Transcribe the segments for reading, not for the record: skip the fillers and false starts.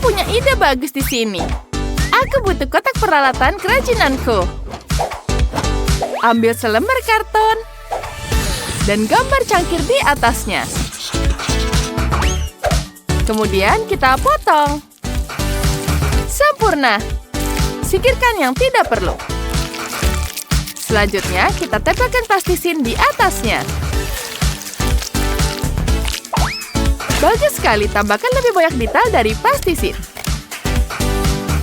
punya ide bagus di sini. Aku butuh kotak peralatan kerajinanku. Ambil selembar karton dan gambar cangkir di atasnya. Kemudian kita potong. Sempurna. Singkirkan yang tidak perlu. Selanjutnya, kita tempelkan plastisin di atasnya. Bagus sekali, tambahkan lebih banyak detail dari plastisin.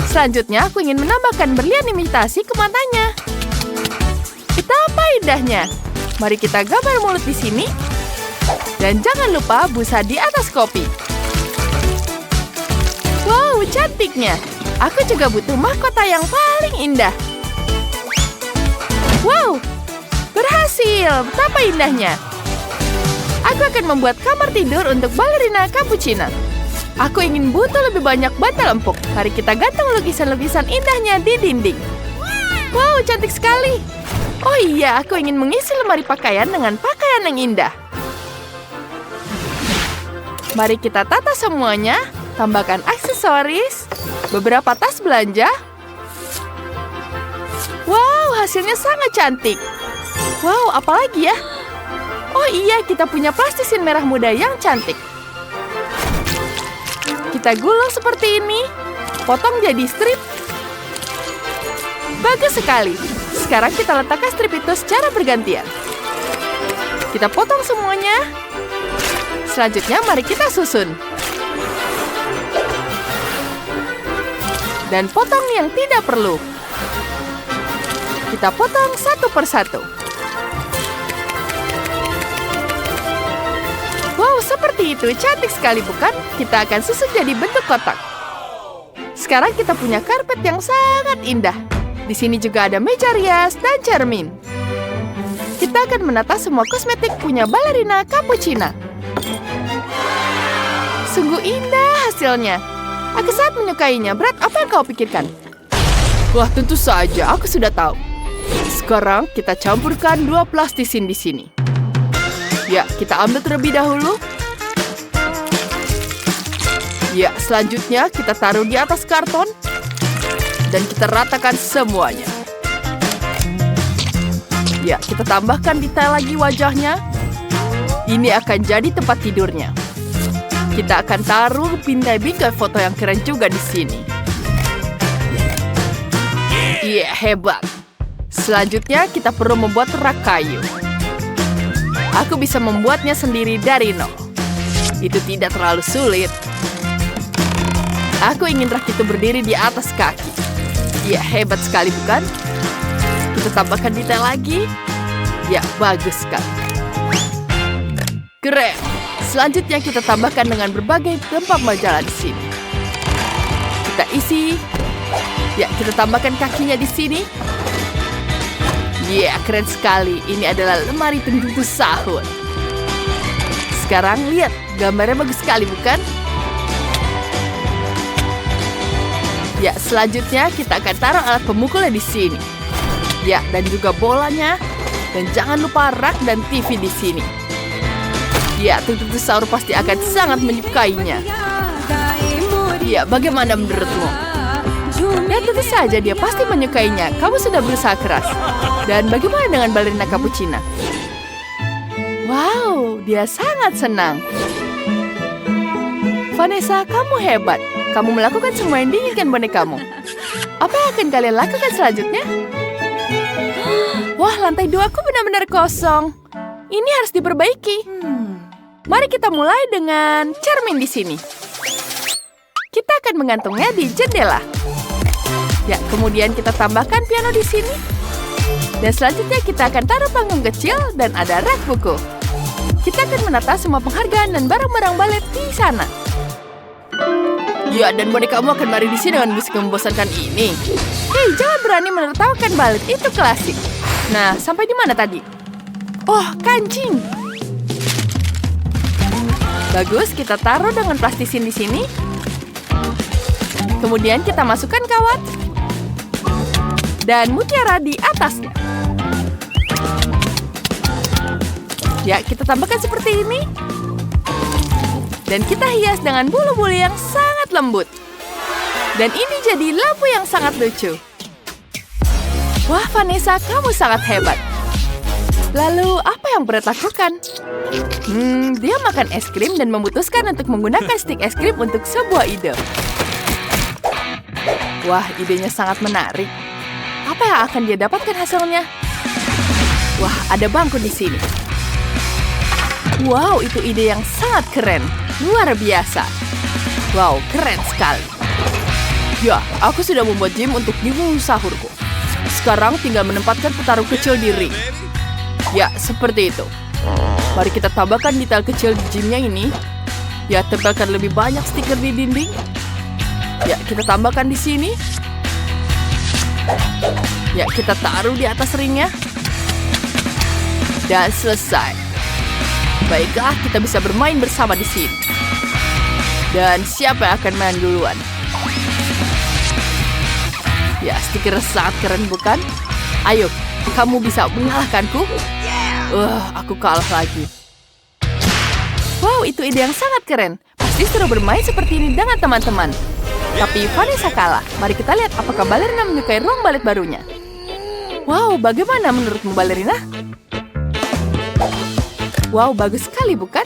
Selanjutnya, aku ingin menambahkan berlian imitasi ke matanya. Betapa indahnya. Mari kita gambar mulut di sini. Dan jangan lupa busa di atas kopi. Wow, cantiknya. Aku juga butuh mahkota yang paling indah. Wow, berhasil. Betapa indahnya. Aku akan membuat kamar tidur untuk balerina cappuccino. Aku ingin butuh lebih banyak bantal empuk. Mari kita gantung lukisan-lukisan indahnya di dinding. Wow, cantik sekali. Oh iya, aku ingin mengisi lemari pakaian dengan pakaian yang indah. Mari kita tata semuanya. Tambahkan aksesoris, beberapa tas belanja. Wow, hasilnya sangat cantik. Wow, apalagi ya? Oh iya, kita punya plastisin merah muda yang cantik. Kita gulung seperti ini. Potong jadi strip. Bagus sekali. Sekarang kita letakkan strip itu secara bergantian. Kita potong semuanya. Selanjutnya, mari kita susun. Dan potong yang tidak perlu. Kita potong satu persatu. Wow, seperti itu. Cantik sekali, bukan? Kita akan susun jadi bentuk kotak. Sekarang kita punya karpet yang sangat indah. Di sini juga ada meja rias dan cermin. Kita akan menata semua kosmetik punya balerina cappuccino. Sungguh indah hasilnya. Aku sangat menyukainya. Brad, apa yang kau pikirkan? Wah, tentu saja. Aku sudah tahu. Sekarang kita campurkan 2 plastisin di sini. Ya, kita ambil terlebih dahulu. Ya, selanjutnya kita taruh di atas karton. Dan kita ratakan semuanya. Ya, kita tambahkan detail lagi wajahnya. Ini akan jadi tempat tidurnya. Kita akan taruh bingkai-bingkai foto yang keren juga di sini. Iya, hebat. Selanjutnya, kita perlu membuat rak kayu. Aku bisa membuatnya sendiri dari nol. Itu tidak terlalu sulit. Aku ingin rak itu berdiri di atas kaki. Ya, hebat sekali, bukan? Kita tambahkan detail lagi. Ya, bagus sekali. Keren. Selanjutnya kita tambahkan dengan berbagai tempat majalah di sini. Kita isi. Ya, kita tambahkan kakinya di sini. Ya, keren sekali. Ini adalah lemari penjemput sahur. Sekarang lihat, gambarnya bagus sekali, bukan? Ya, selanjutnya kita akan taruh alat pemukulnya di sini. Ya, dan juga bolanya. Dan jangan lupa rak dan TV di sini. Ya, tentu sahur pasti akan sangat menyukainya. Ya, bagaimana menurutmu? Ya, tentu saja dia pasti menyukainya. Kamu sudah berusaha keras. Dan bagaimana dengan balerina cappuccino? Wow, dia sangat senang. Vanessa, kamu hebat. Kamu melakukan semua yang diinginkan bonekamu. Apa yang akan kalian lakukan selanjutnya? Wah, lantai 2 aku benar-benar kosong. Ini harus diperbaiki. Mari kita mulai dengan cermin di sini. Kita akan mengantungnya di jendela. Ya, kemudian kita tambahkan piano di sini. Dan selanjutnya kita akan taruh panggung kecil dan ada rak buku. Kita akan menata semua penghargaan dan barang-barang balet di sana. Ya, dan bonekamu akan mari di sini dengan musik yang membosankan ini. Hei, jangan berani menertawakan balet, itu klasik. Nah, sampai di mana tadi? Oh, kancing. Bagus, kita taruh dengan plastisin di sini. Kemudian kita masukkan kawat. Dan mutiara di atasnya. Ya, kita tambahkan seperti ini. Dan kita hias dengan bulu-bulu yang sangat lembut. Dan ini jadi lampu yang sangat lucu. Wah, Vanessa, kamu sangat hebat. Lalu, apa yang Brett lakukan? Dia makan es krim dan memutuskan untuk menggunakan stik es krim untuk sebuah ide. Wah, idenya sangat menarik. Apa yang akan dia dapatkan hasilnya? Wah, ada bangku di sini. Wow, itu ide yang sangat keren. Luar biasa. Wow, keren sekali. Ya, aku sudah membuat gym untuk gimung sahurku. Sekarang tinggal menempatkan petarung kecil di ring. Ya, seperti itu. Mari kita tambahkan detail kecil di gymnya ini. Ya, tempelkan lebih banyak stiker di dinding. Ya, kita tambahkan di sini. Ya, kita taruh di atas ringnya. Dan selesai. Baiklah, kita bisa bermain bersama di sini. Dan siapa yang akan main duluan? Ya, stiker sangat keren bukan? Ayo, kamu bisa mengalahkanku? Aku kalah lagi. Wow, itu ide yang sangat keren. Pasti seru bermain seperti ini dengan teman-teman. Tapi Vanessa kalah. Mari kita lihat apakah balerina menyukai ruang balet barunya. Wow, bagaimana menurutmu balerina? Wow, bagus sekali bukan?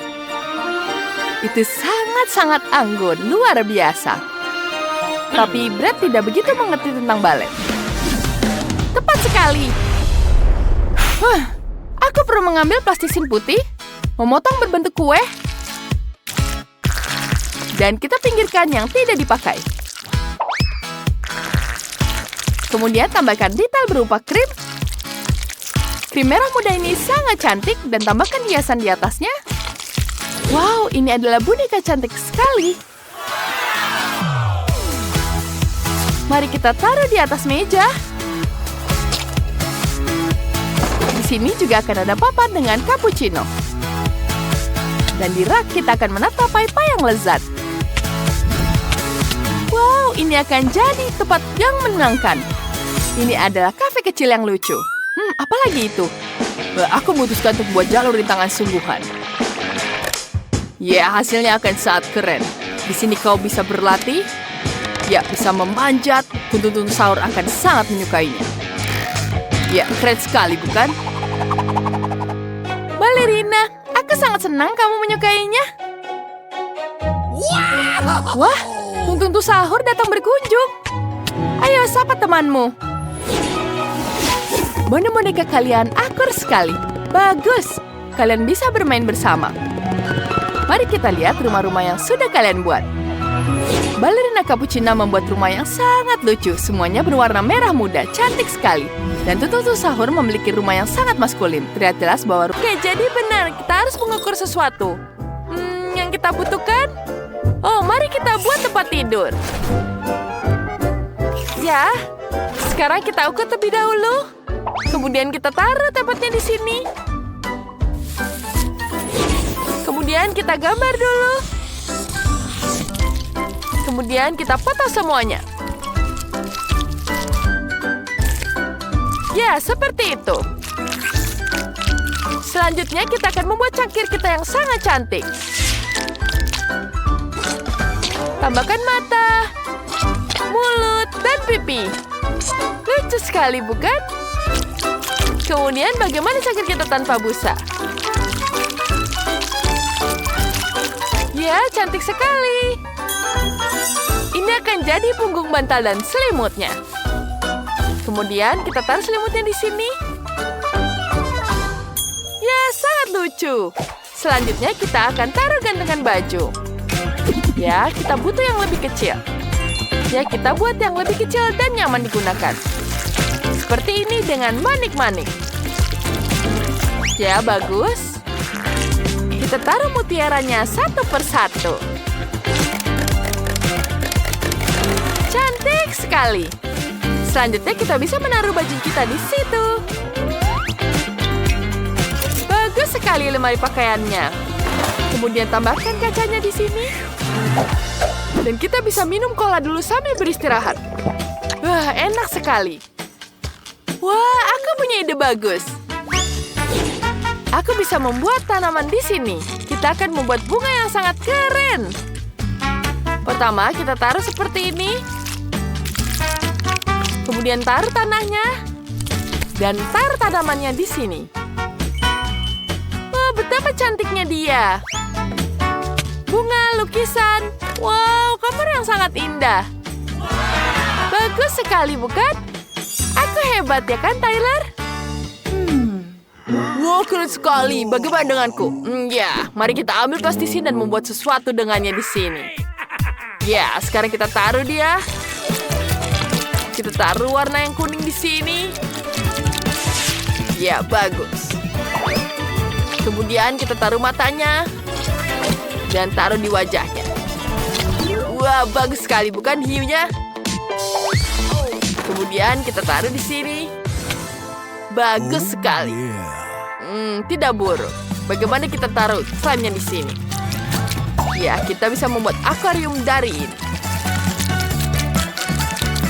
Itu sangat-sangat anggun, luar biasa. Tapi Brett tidak begitu mengerti tentang balet. Tepat sekali. Aku perlu mengambil plastisin putih, memotong berbentuk kue, dan kita pinggirkan yang tidak dipakai. Kemudian tambahkan detail berupa krim. Krim merah muda ini sangat cantik dan tambahkan hiasan di atasnya. Wow, ini adalah boneka cantik sekali. Mari kita taruh di atas meja. Di sini juga akan ada papan dengan cappuccino. Dan di rak kita akan menata pai-pai yang lezat. Wow, ini akan jadi tempat yang menyenangkan. Ini adalah kafe kecil yang lucu. Apalagi itu? Aku memutuskan untuk buat jalur rintangan sungguhan. Ya, hasilnya akan sangat keren. Di sini kau bisa berlatih. Ya, bisa memanjat. Tuntun sahur akan sangat menyukainya. Ya, keren sekali, bukan? Balerina, aku sangat senang kamu menyukainya. Wah, tuntun sahur datang berkunjung. Ayo, sapa temanmu. Boneka kalian akur sekali. Bagus, kalian bisa bermain bersama. Mari kita lihat rumah-rumah yang sudah kalian buat. Balerina Cappuccino membuat rumah yang sangat lucu. Semuanya berwarna merah muda, cantik sekali. Dan tuntun sahur memiliki rumah yang sangat maskulin. Terlihat jelas bahwa... Oke, jadi benar, kita harus mengukur sesuatu. Yang kita butuhkan? Oh, mari kita buat tempat tidur. Ya, sekarang kita ukur terlebih dahulu. Kemudian kita taruh tempatnya di sini. Kemudian kita gambar dulu. Kemudian kita foto semuanya. Ya, seperti itu. Selanjutnya kita akan membuat cangkir kita yang sangat cantik. Tambahkan mata, mulut, dan pipi. Lucu sekali, bukan? Kemudian bagaimana cangkir kita tanpa busa? Ya, cantik sekali. Ini akan jadi punggung bantal dan selimutnya. Kemudian kita taruh selimutnya di sini. Ya, sangat lucu. Selanjutnya kita akan taruh gantungan baju. Ya, kita butuh yang lebih kecil. Ya, kita buat yang lebih kecil dan nyaman digunakan. Seperti ini dengan manik-manik. Ya, bagus. Kita taruh mutiaranya satu persatu. Cantik sekali. Selanjutnya kita bisa menaruh baju kita di situ. Bagus sekali lemari pakaiannya. Kemudian tambahkan kacanya di sini. Dan kita bisa minum cola dulu sambil beristirahat. Wah, enak sekali. Wah, aku punya ide bagus. Aku bisa membuat tanaman di sini. Kita akan membuat bunga yang sangat keren. Pertama, kita taruh seperti ini. Kemudian taruh tanahnya. Dan taruh tanamannya di sini. Oh, betapa cantiknya dia. Bunga, lukisan. Wow, kamar yang sangat indah. Bagus sekali, bukan? Aku hebat ya kan, Tyler? Wow, keren sekali. Bagaimana denganku? Ya, mari kita ambil plastisin dan membuat sesuatu dengannya di sini. Ya, sekarang kita taruh dia. Kita taruh warna yang kuning di sini. Ya, bagus. Kemudian kita taruh matanya. Dan taruh di wajahnya. Wah, bagus sekali, bukan hiunya? Kemudian kita taruh di sini. Bagus sekali. Tidak buruk. Bagaimana kita taruh slime-nya di sini? Ya, kita bisa membuat akuarium dari ini.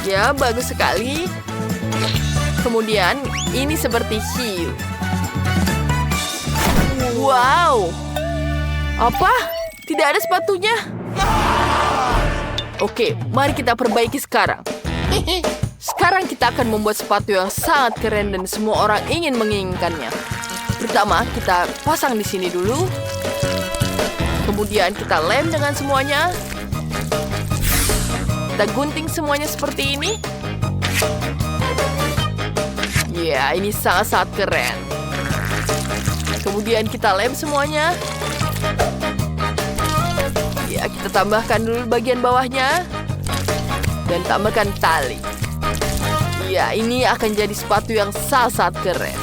Ya, bagus sekali. Kemudian, ini seperti hiu. Wow. Apa? Tidak ada sepatunya? Oke, mari kita perbaiki sekarang. Sekarang kita akan membuat sepatu yang sangat keren dan semua orang ingin menginginkannya. Pertama, kita pasang di sini dulu. Kemudian kita lem dengan semuanya. Kita gunting semuanya seperti ini. Ya, ini sangat-sangat keren. Kemudian kita lem semuanya. Ya, kita tambahkan dulu bagian bawahnya. Dan tambahkan tali. Ya, ini akan jadi sepatu yang sangat keren.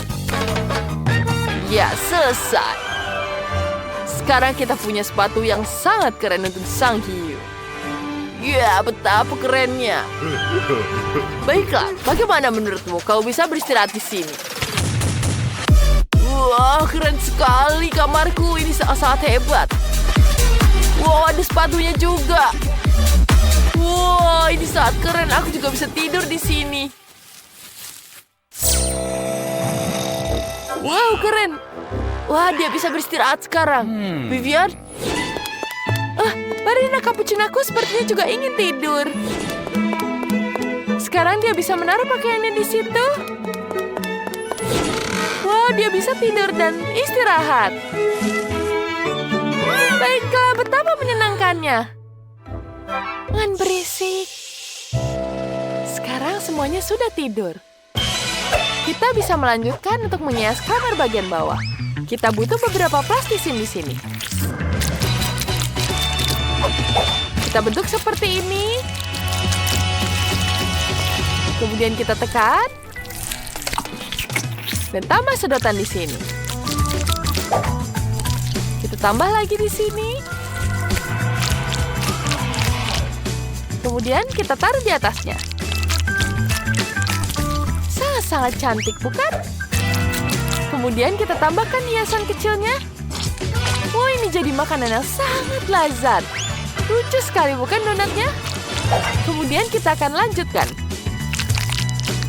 Ya, selesai. Sekarang kita punya sepatu yang sangat keren untuk sang hiu. Ya, betapa kerennya. Baiklah, bagaimana menurutmu? Kau bisa beristirahat di sini. Wah, keren sekali kamarku. Ini sangat hebat. Wow, ada sepatunya juga. Wow, ini sangat keren. Aku juga bisa tidur di sini. Wow, keren. Wah, dia bisa beristirahat sekarang. Vivian? Ballerina cappuccinoku sepertinya juga ingin tidur. Sekarang dia bisa menaruh pakaiannya di situ. Wow, dia bisa tidur dan istirahat. Baiklah, betapa menyenangkannya. Jangan berisik. Sekarang semuanya sudah tidur. Kita bisa melanjutkan untuk menghias kamar bagian bawah. Kita butuh beberapa plastisin di sini. Kita bentuk seperti ini. Kemudian kita tekan. Dan tambah sedotan di sini. Kita tambah lagi di sini. Kemudian kita taruh di atasnya. Sangat cantik, bukan? Kemudian kita tambahkan hiasan kecilnya. Wah, ini jadi makanan yang sangat lezat. Lucu sekali, bukan donatnya? Kemudian kita akan lanjutkan.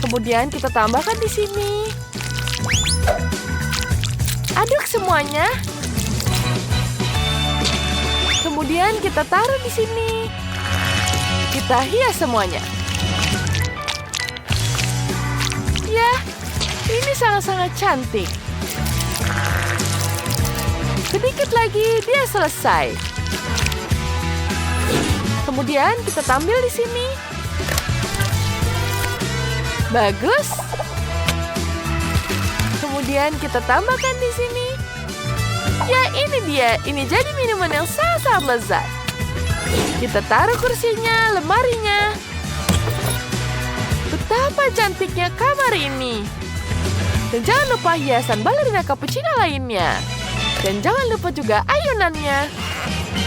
Kemudian kita tambahkan di sini. Aduk semuanya. Kemudian kita taruh di sini. Kita hias semuanya. Ya, ini sangat cantik. Sedikit lagi, dia selesai. Kemudian kita tampil di sini. Bagus. Kemudian kita tambahkan di sini. Ya, ini dia. Ini jadi minuman yang sangat lezat. Kita taruh kursinya, lemarinya. Betapa cantiknya kamar ini. Dan jangan lupa hiasan ballerina cappuccino lainnya. Dan jangan lupa juga ayunannya.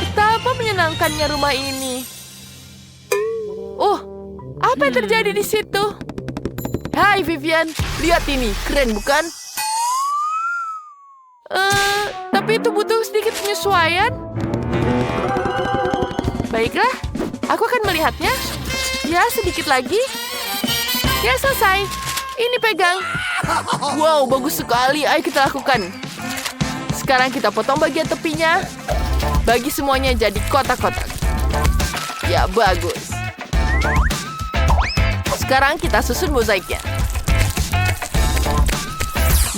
Betapa menyenangkannya rumah ini. Oh, apa yang terjadi di situ? Hai Vivian, lihat ini. Keren bukan? Tapi itu butuh sedikit penyesuaian. Baiklah, aku akan melihatnya. Ya, sedikit lagi. Ya, selesai. Ini pegang. Wow, bagus sekali. Ayo kita lakukan. Sekarang kita potong bagian tepinya. Bagi semuanya jadi kotak-kotak. Ya, bagus. Sekarang kita susun mozaiknya.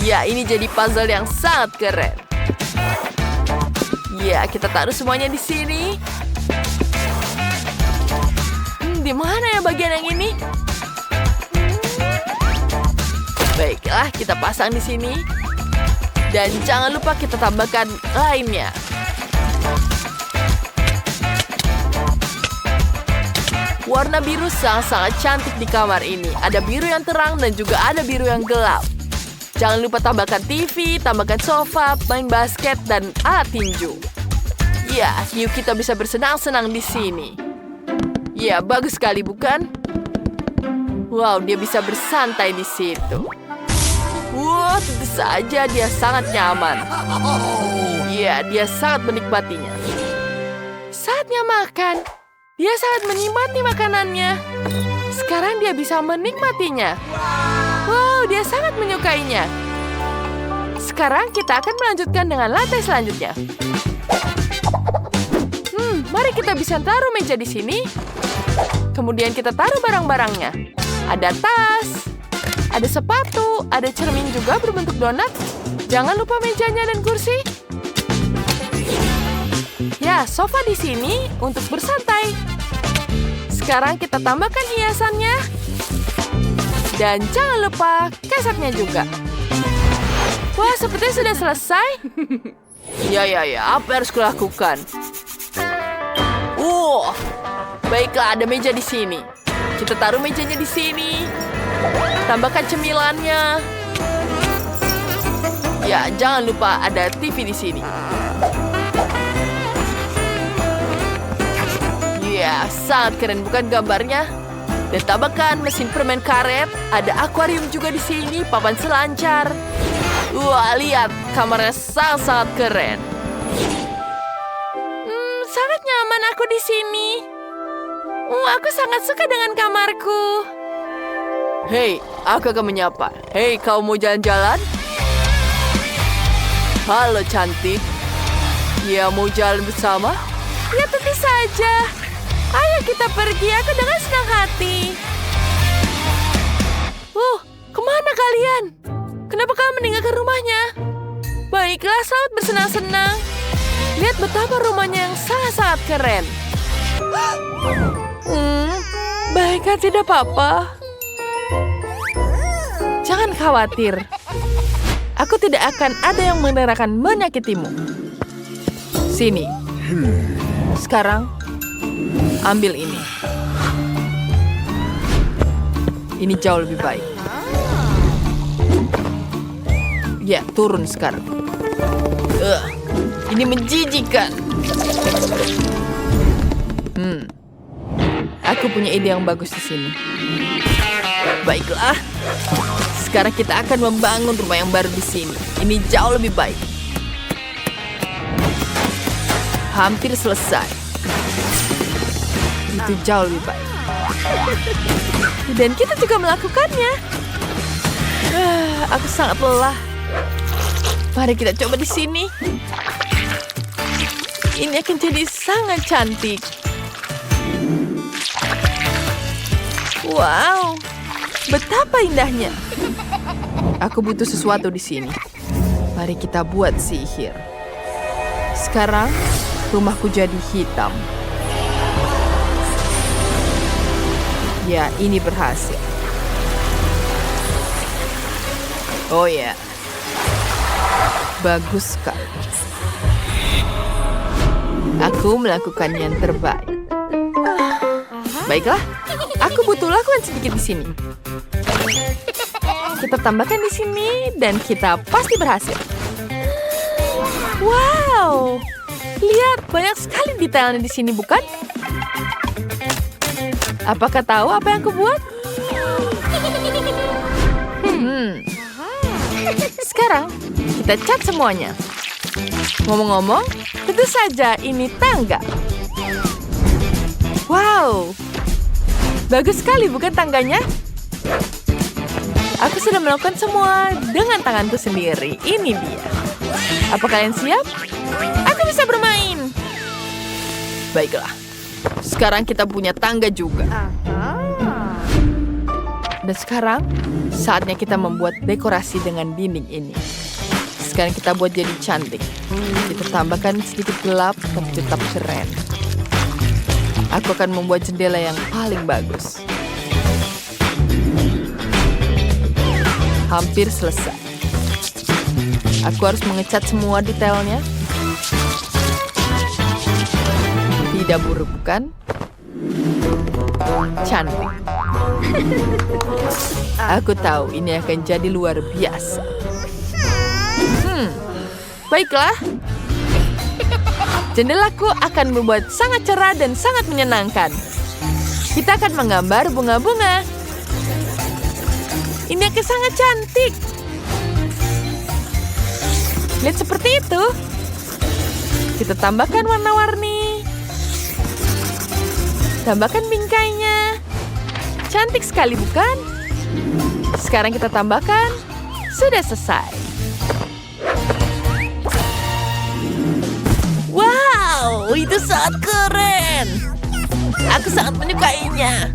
Ya, ini jadi puzzle yang sangat keren. Ya, kita taruh semuanya di sini. Di mana ya bagian yang ini? Baiklah, kita pasang di sini. Dan jangan lupa kita tambahkan lainnya. Warna biru sangat-sangat cantik di kamar ini. Ada biru yang terang dan juga ada biru yang gelap. Jangan lupa tambahkan TV, tambahkan sofa, main basket, dan alat tinju. Ya, yuk kita bisa bersenang-senang di sini. Ya, bagus sekali bukan? Wow, dia bisa bersantai di situ. Wow, tentu saja dia sangat nyaman. Ya, dia sangat menikmatinya. Saatnya makan. Dia sangat menikmati makanannya. Sekarang dia bisa menikmatinya. Wow, dia sangat menyukainya. Sekarang kita akan melanjutkan dengan lantai selanjutnya. Mari kita bisa taruh meja di sini. Kemudian kita taruh barang-barangnya. Ada tas, ada sepatu, ada cermin juga berbentuk donat. Jangan lupa mejanya dan kursi. Ya, sofa di sini untuk bersantai. Sekarang kita tambahkan hiasannya. Dan jangan lupa kasetnya juga. Wah, sepertinya sudah selesai. Ya, apa yang harus kulakukan? Baiklah, ada meja di sini. Kita taruh mejanya di sini. Tambahkan cemilannya. Ya, jangan lupa ada TV di sini. Ya, sangat keren bukan gambarnya? Dan tambahkan mesin permen karet. Ada akuarium juga di sini, papan selancar. Wah, lihat, kamarnya sangat-sangat keren. Sangat nyaman aku di sini. Aku sangat suka dengan kamarku. Hei, aku akan menyapa. Hei, kau mau jalan-jalan? Halo, cantik. Ya, mau jalan bersama? Ya, tentu saja. Ayo kita pergi, aku dengan senang hati. Kemana kalian? Kenapa kalian meninggalkan rumahnya? Baiklah, selamat bersenang-senang. Lihat betapa rumahnya yang sangat-sangat keren. Baiklah, tidak apa-apa. Jangan khawatir. Aku tidak akan ada yang menyakitimu. Sini. Sekarang, ambil ini. Ini jauh lebih baik. Ya, turun sekarang. Ini menjijikkan. Aku punya ide yang bagus di sini. Baiklah. Sekarang kita akan membangun rumah yang baru di sini. Ini jauh lebih baik. Hampir selesai. Itu jauh lebih baik. Dan kita juga melakukannya. Aku sangat lelah. Mari kita coba di sini. Ini akan jadi sangat cantik. Wow, betapa indahnya. Aku butuh sesuatu di sini. Mari kita buat sihir. Sekarang, rumahku jadi hitam. Ya, ini berhasil. Oh ya, bagus sekali. Aku melakukan yang terbaik. Baiklah, aku butuh lakukan sedikit di sini. Kita tambahkan di sini dan kita pasti berhasil. Wow, lihat banyak sekali detailnya di sini, bukan? Apakah tahu apa yang aku buat? Sekarang kita cat semuanya. Ngomong-ngomong, tentu saja ini tangga. Wow, bagus sekali bukan tangganya? Aku sudah melakukan semua dengan tanganku sendiri. Ini dia. Apa kalian siap? Aku bisa bermain. Baiklah. Sekarang kita punya tangga juga. Dan sekarang, saatnya kita membuat dekorasi dengan dinding ini. Sekarang kita buat jadi cantik. Kita tambahkan sedikit gelap, tapi tetap keren. Aku akan membuat jendela yang paling bagus. Hampir selesai. Aku harus mengecat semua detailnya. Tidak buruk, bukan? Cantik. Aku tahu ini akan jadi luar biasa. Baiklah. Jendelaku akan membuat sangat cerah dan sangat menyenangkan. Kita akan menggambar bunga-bunga. Ini akan sangat cantik. Lihat seperti itu. Kita tambahkan warna-warni. Tambahkan bingkainya. Cantik sekali, bukan? Sekarang kita tambahkan. Sudah selesai. Wow, itu sangat keren. Aku sangat menyukainya.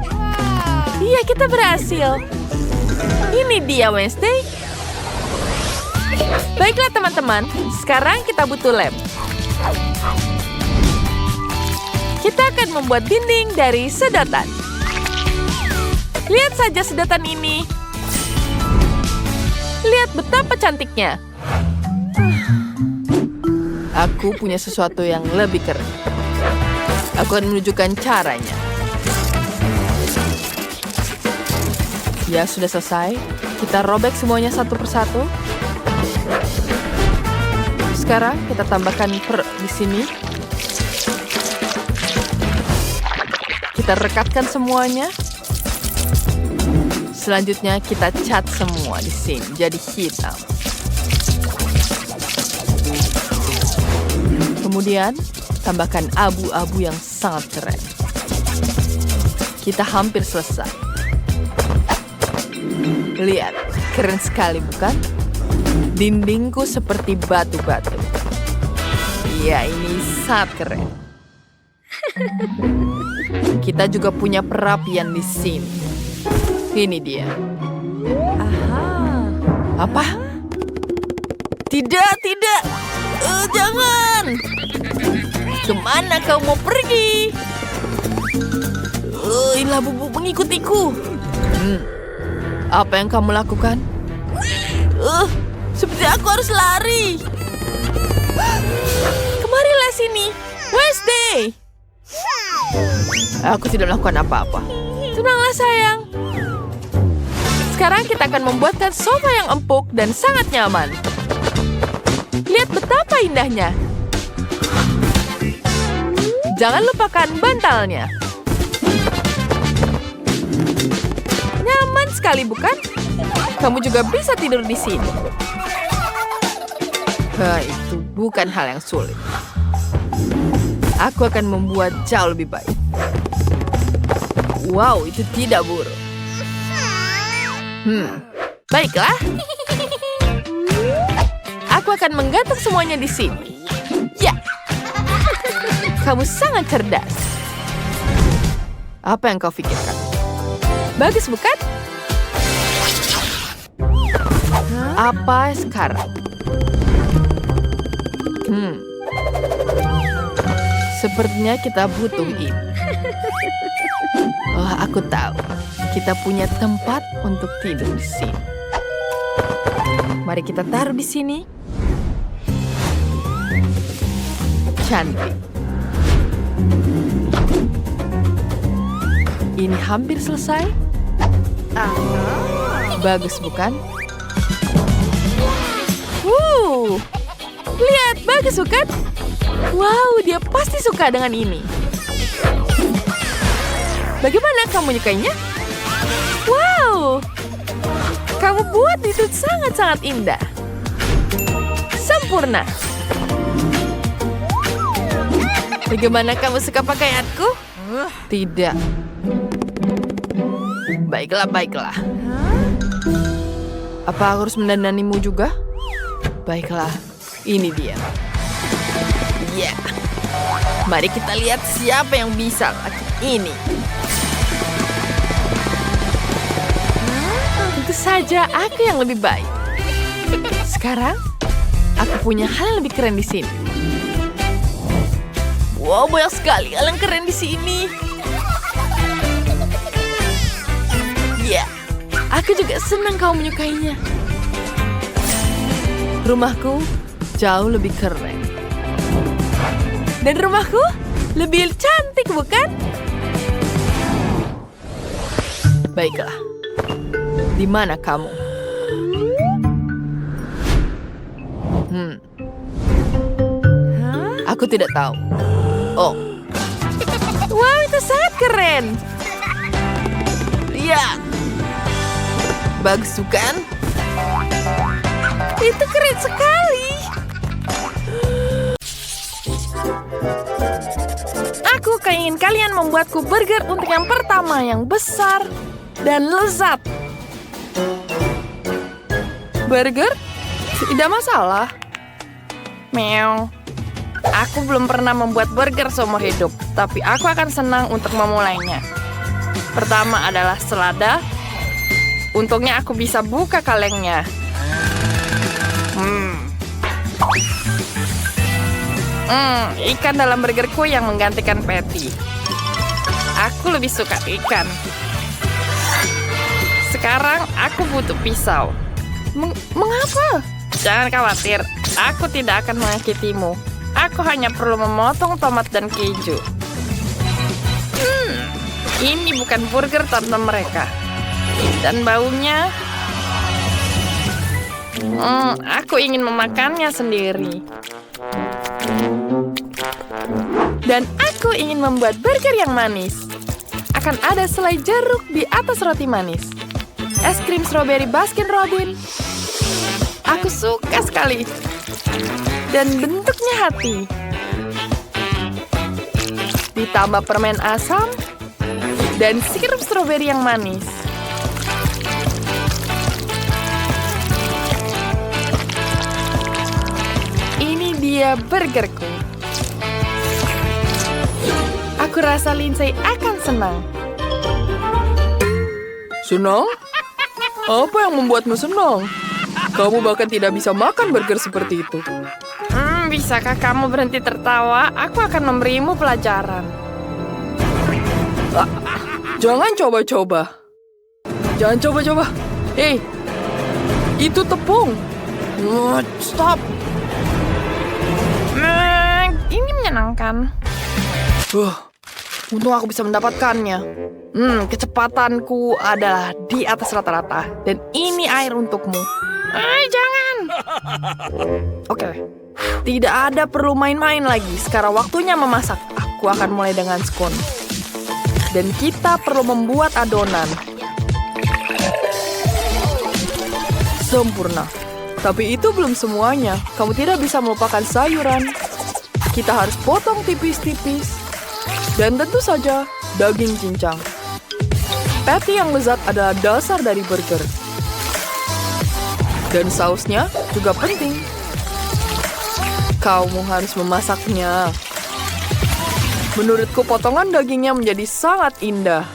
Iya, kita berhasil. Ini dia Wednesday. Baiklah teman-teman, sekarang kita butuh lem. Kita akan membuat dinding dari sedotan. Lihat saja sedotan ini. Lihat betapa cantiknya. Aku punya sesuatu yang lebih keren. Aku akan menunjukkan caranya. Ya, sudah selesai. Kita robek semuanya satu persatu. Sekarang kita tambahkan di sini. Kita rekatkan semuanya. Selanjutnya kita cat semua di sini jadi hitam. Kemudian tambahkan abu-abu yang sangat keren. Kita hampir selesai. Lihat, keren sekali bukan? Dindingku seperti batu-batu. Ya, ini sangat keren. Kita juga punya perapian di sini. Ini dia. Apa? Tidak. Jangan. Kemana kau mau pergi? Inilah bubuk mengikutiku. Apa yang kamu lakukan? Seperti aku harus lari. Kemarilah sini, Wednesday. Aku tidak melakukan apa-apa. Tenanglah sayang. Sekarang kita akan membuatkan sofa yang empuk dan sangat nyaman. Lihat betapa indahnya. Jangan lupakan bantalnya. Nyaman sekali, bukan? Kamu juga bisa tidur di sini. Itu bukan hal yang sulit. Aku akan membuat jauh lebih baik. Wow, itu tidak buruk. Baiklah. Aku akan menggantung semuanya di sini. Ya. Kamu sangat cerdas. Apa yang kau pikirkan? Bagus, bukan? Apa sekarang? Sepertinya kita butuh ini. Oh, aku tahu. Kita punya tempat untuk tidur di sini. Mari kita taruh di sini. Cantik. Ini hampir selesai. Bagus, bukan? Lihat, bagus, bukan? Wow, dia pasti suka dengan ini. Bagaimana kamu menyukainya? Wow, kamu buat itu sangat-sangat indah. Sempurna. Bagaimana kamu suka pakaianku? Tidak. Baiklah. Apa aku harus mendandanimu juga? Baiklah, ini dia. Ya, mari kita lihat siapa yang bisa lakukan ini. saja aku yang lebih baik. Sekarang, aku punya hal yang lebih keren di sini. Wow, banyak sekali hal yang keren di sini. Ya, aku juga senang kau menyukainya. Rumahku jauh lebih keren. Dan rumahku lebih cantik, bukan? Baiklah. Di mana kamu? Aku tidak tahu. Oh. Wow, itu sangat keren. Lihat. Bagus bukan? Itu keren sekali. Aku ingin kalian membuatku burger untuk yang pertama yang besar dan lezat. Burger? Tidak masalah. Meow. Aku belum pernah membuat burger seumur hidup, tapi aku akan senang untuk memulainya. Pertama adalah selada. Untungnya aku bisa buka kalengnya. Ikan dalam burgerku yang menggantikan patty. Aku lebih suka ikan. Sekarang aku butuh pisau. Mengapa? Jangan khawatir, aku tidak akan menyakitimu. Aku hanya perlu memotong tomat dan keju. Ini bukan burger tante mereka. Dan baunya... aku ingin memakannya sendiri. Dan aku ingin membuat burger yang manis. Akan ada selai jeruk di atas roti manis. Es krim strawberry Baskin Robbins. Aku suka sekali. Dan bentuknya hati. Ditambah permen asam dan sirup stroberi yang manis. Ini dia burgerku. Aku rasa Lindsay akan senang. Senang? Apa yang membuatmu senang? Kamu bahkan tidak bisa makan burger seperti itu. Bisakah kamu berhenti tertawa? Aku akan memberimu pelajaran. Jangan coba-coba. Jangan coba-coba. Hei, itu tepung. Stop. Ini menyenangkan. Untung aku bisa mendapatkannya. Kecepatanku adalah di atas rata-rata. Dan ini air untukmu. Jangan. Oke. Tidak ada perlu main-main lagi. Sekarang waktunya memasak. Aku akan mulai dengan scone. Dan kita perlu membuat adonan. Sempurna. Tapi itu belum semuanya. Kamu tidak bisa melupakan sayuran. Kita harus potong tipis-tipis. Dan tentu saja daging cincang. Patty yang lezat adalah dasar dari burger. Dan sausnya juga penting. Kamu harus memasaknya. Menurutku potongan dagingnya menjadi sangat indah.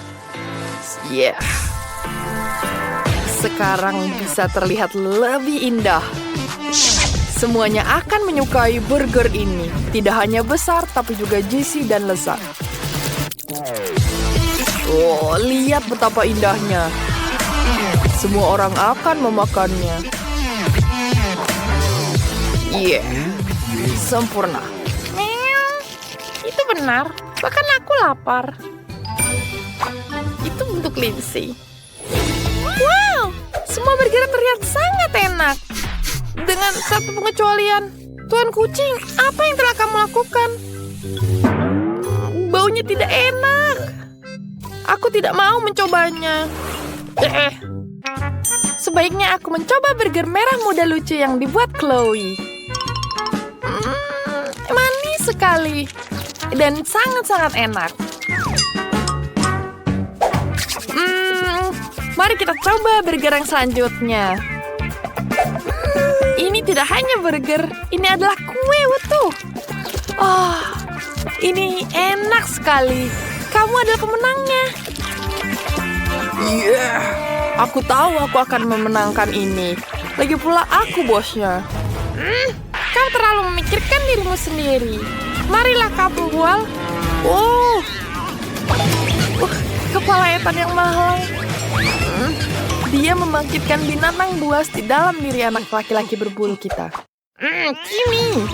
Sekarang bisa terlihat lebih indah. Semuanya akan menyukai burger ini. Tidak hanya besar, tapi juga juicy dan lezat. Oh, lihat betapa indahnya. Semua orang akan memakannya. Sempurna. Itu benar. Bahkan aku lapar. Itu untuk Lindsay. Wow, semua burger terlihat sangat enak. Dengan satu pengecualian. Tuan kucing, apa yang telah kamu lakukan? Baunya tidak enak. Aku tidak mau mencobanya. Sebaiknya aku mencoba burger merah muda lucu yang dibuat Chloe. Manis sekali. Dan sangat-sangat enak. Mari kita coba burger yang selanjutnya. Ini tidak hanya burger, ini adalah kue utuh. Ini enak sekali. Kamu adalah pemenangnya. Aku tahu aku akan memenangkan ini. Lagi pula aku bosnya. Kau terlalu memikirkan dirimu sendiri. Marilah kau bual. Kepala Ethan yang mahal. Dia membangkitkan binatang buas di dalam diri anak laki-laki berbulu kita. Kimi.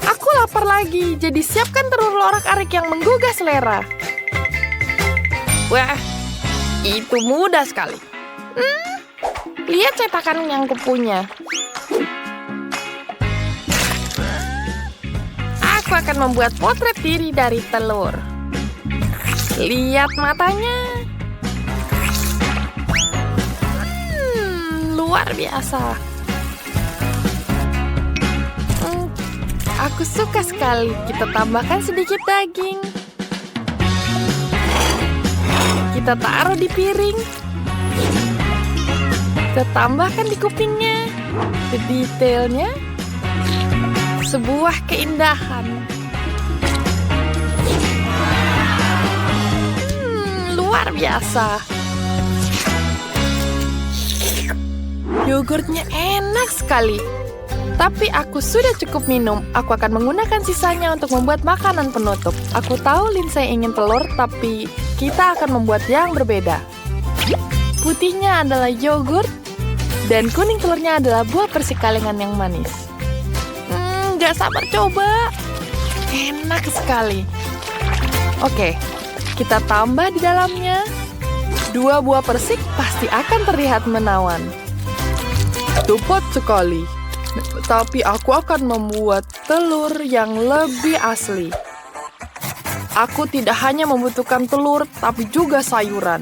Aku lapar lagi, jadi siapkan telur orak-arik yang menggugah selera. Wah, itu mudah sekali. Lihat cetakan yang kupunya. Aku akan membuat potret diri dari telur. Lihat matanya. Luar biasa. Aku suka sekali. Kita tambahkan sedikit daging. Kita taruh di piring. Kita tambahkan di kupingnya. Detailnya. Sebuah keindahan. Luar biasa. Yogurtnya enak sekali. Tapi aku sudah cukup minum. Aku akan menggunakan sisanya untuk membuat makanan penutup. Aku tahu Lindsay ingin telur, tapi kita akan membuat yang berbeda. Putihnya adalah yogurt, dan kuning telurnya adalah buah persik kalengan yang manis. Gak sabar coba. Enak sekali. Oke, kita tambah di dalamnya. 2 buah persik pasti akan terlihat menawan. Tepat sekali. Tapi aku akan membuat telur yang lebih asli. Aku tidak hanya membutuhkan telur, tapi juga sayuran.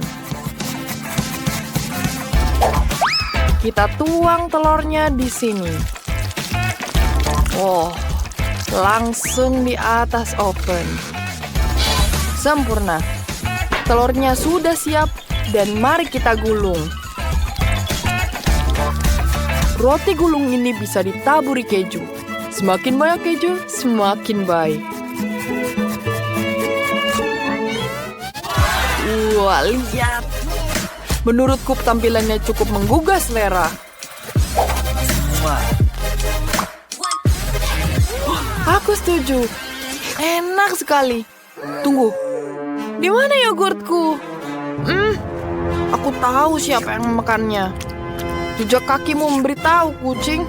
Kita tuang telurnya di sini. Langsung di atas oven. Sempurna. Telurnya sudah siap dan mari kita gulung. Roti gulung ini bisa ditaburi keju. Semakin banyak keju, semakin baik. Wah, lihat. Menurutku tampilannya cukup menggugah selera. Aku setuju. Enak sekali. Tunggu. Di mana yogurtku? Aku tahu siapa yang memakannya. Jejak kakimu memberitahu, kucing.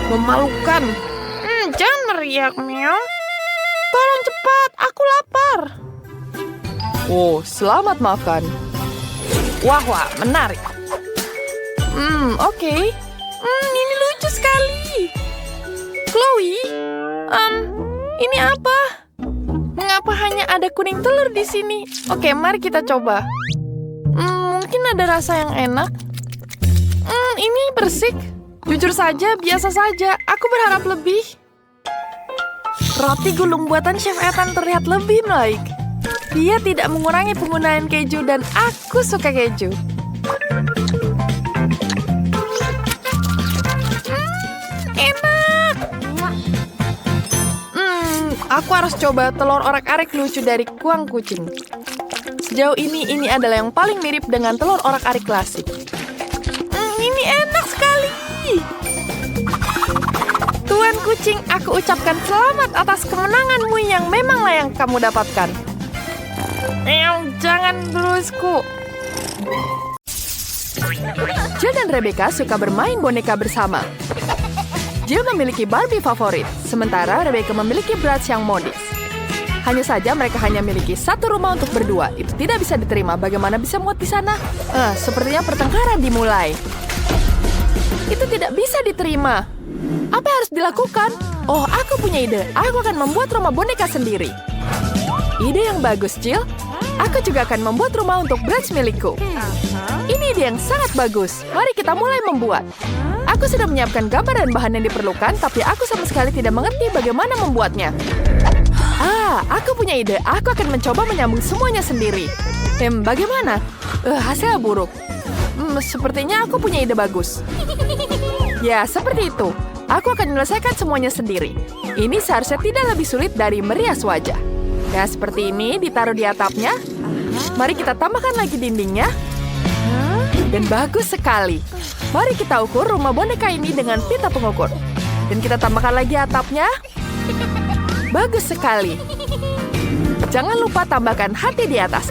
Memalukan. Jangan meriak, meow. Tolong cepat, aku lapar. Selamat makan. Wah, menarik. Oke. Ini lucu sekali. Chloe, ini apa? Mengapa hanya ada kuning telur di sini? Oke, mari kita coba. Mungkin ada rasa yang enak. Ini bersik. Jujur saja, biasa saja. Aku berharap lebih. Roti gulung buatan Chef Ethan terlihat lebih baik. Dia tidak mengurangi penggunaan keju dan aku suka keju. Enak. Aku harus coba telur orak-arik lucu dari kuang kucing. Sejauh ini adalah yang paling mirip dengan telur orak-arik klasik. Ini enak sekali. Tuan kucing, aku ucapkan selamat atas kemenanganmu yang memanglah yang kamu dapatkan. Jangan berusku. Jill dan Rebecca suka bermain boneka bersama. Jill memiliki Barbie favorit, sementara Rebecca memiliki Bratz yang modis. Hanya saja mereka hanya memiliki satu rumah untuk berdua. Itu tidak bisa diterima. Bagaimana bisa muat di sana? Sepertinya pertengkaran dimulai. Itu tidak bisa diterima. Apa yang harus dilakukan? Aku punya ide. Aku akan membuat rumah boneka sendiri. Ide yang bagus, Jill. Aku juga akan membuat rumah untuk Bratz milikku. Ini ide yang sangat bagus. Mari kita mulai membuat. Aku sudah menyiapkan gambar dan bahan yang diperlukan, tapi aku sama sekali tidak mengerti bagaimana membuatnya. Aku punya ide. Aku akan mencoba menyambung semuanya sendiri. Bagaimana? Hasilnya buruk. Sepertinya aku punya ide bagus. Ya, seperti itu. Aku akan menyelesaikan semuanya sendiri. Ini seharusnya tidak lebih sulit dari merias wajah. Nah, seperti ini ditaruh di atapnya. Mari kita tambahkan lagi dindingnya. Dan bagus sekali. Mari kita ukur rumah boneka ini dengan pita pengukur. Dan kita tambahkan lagi atapnya. Bagus sekali. Jangan lupa tambahkan hati di atas.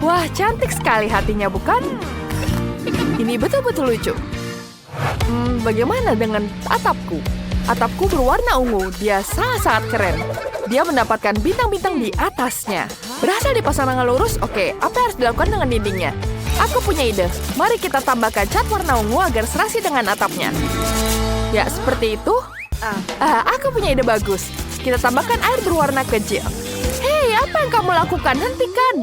Wah, cantik sekali hatinya, bukan? Ini betul-betul lucu. Bagaimana dengan atapku? Atapku berwarna ungu. Dia sangat-sangat keren. Dia mendapatkan bintang-bintang di atasnya. Berhasil dipasang dengan lurus? Oke, apa yang harus dilakukan dengan dindingnya? Aku punya ide. Mari kita tambahkan cat warna ungu agar serasi dengan atapnya. Ya, seperti itu. Aku punya ide bagus. Kita tambahkan air berwarna kecil. Hei, apa yang kamu lakukan? Hentikan!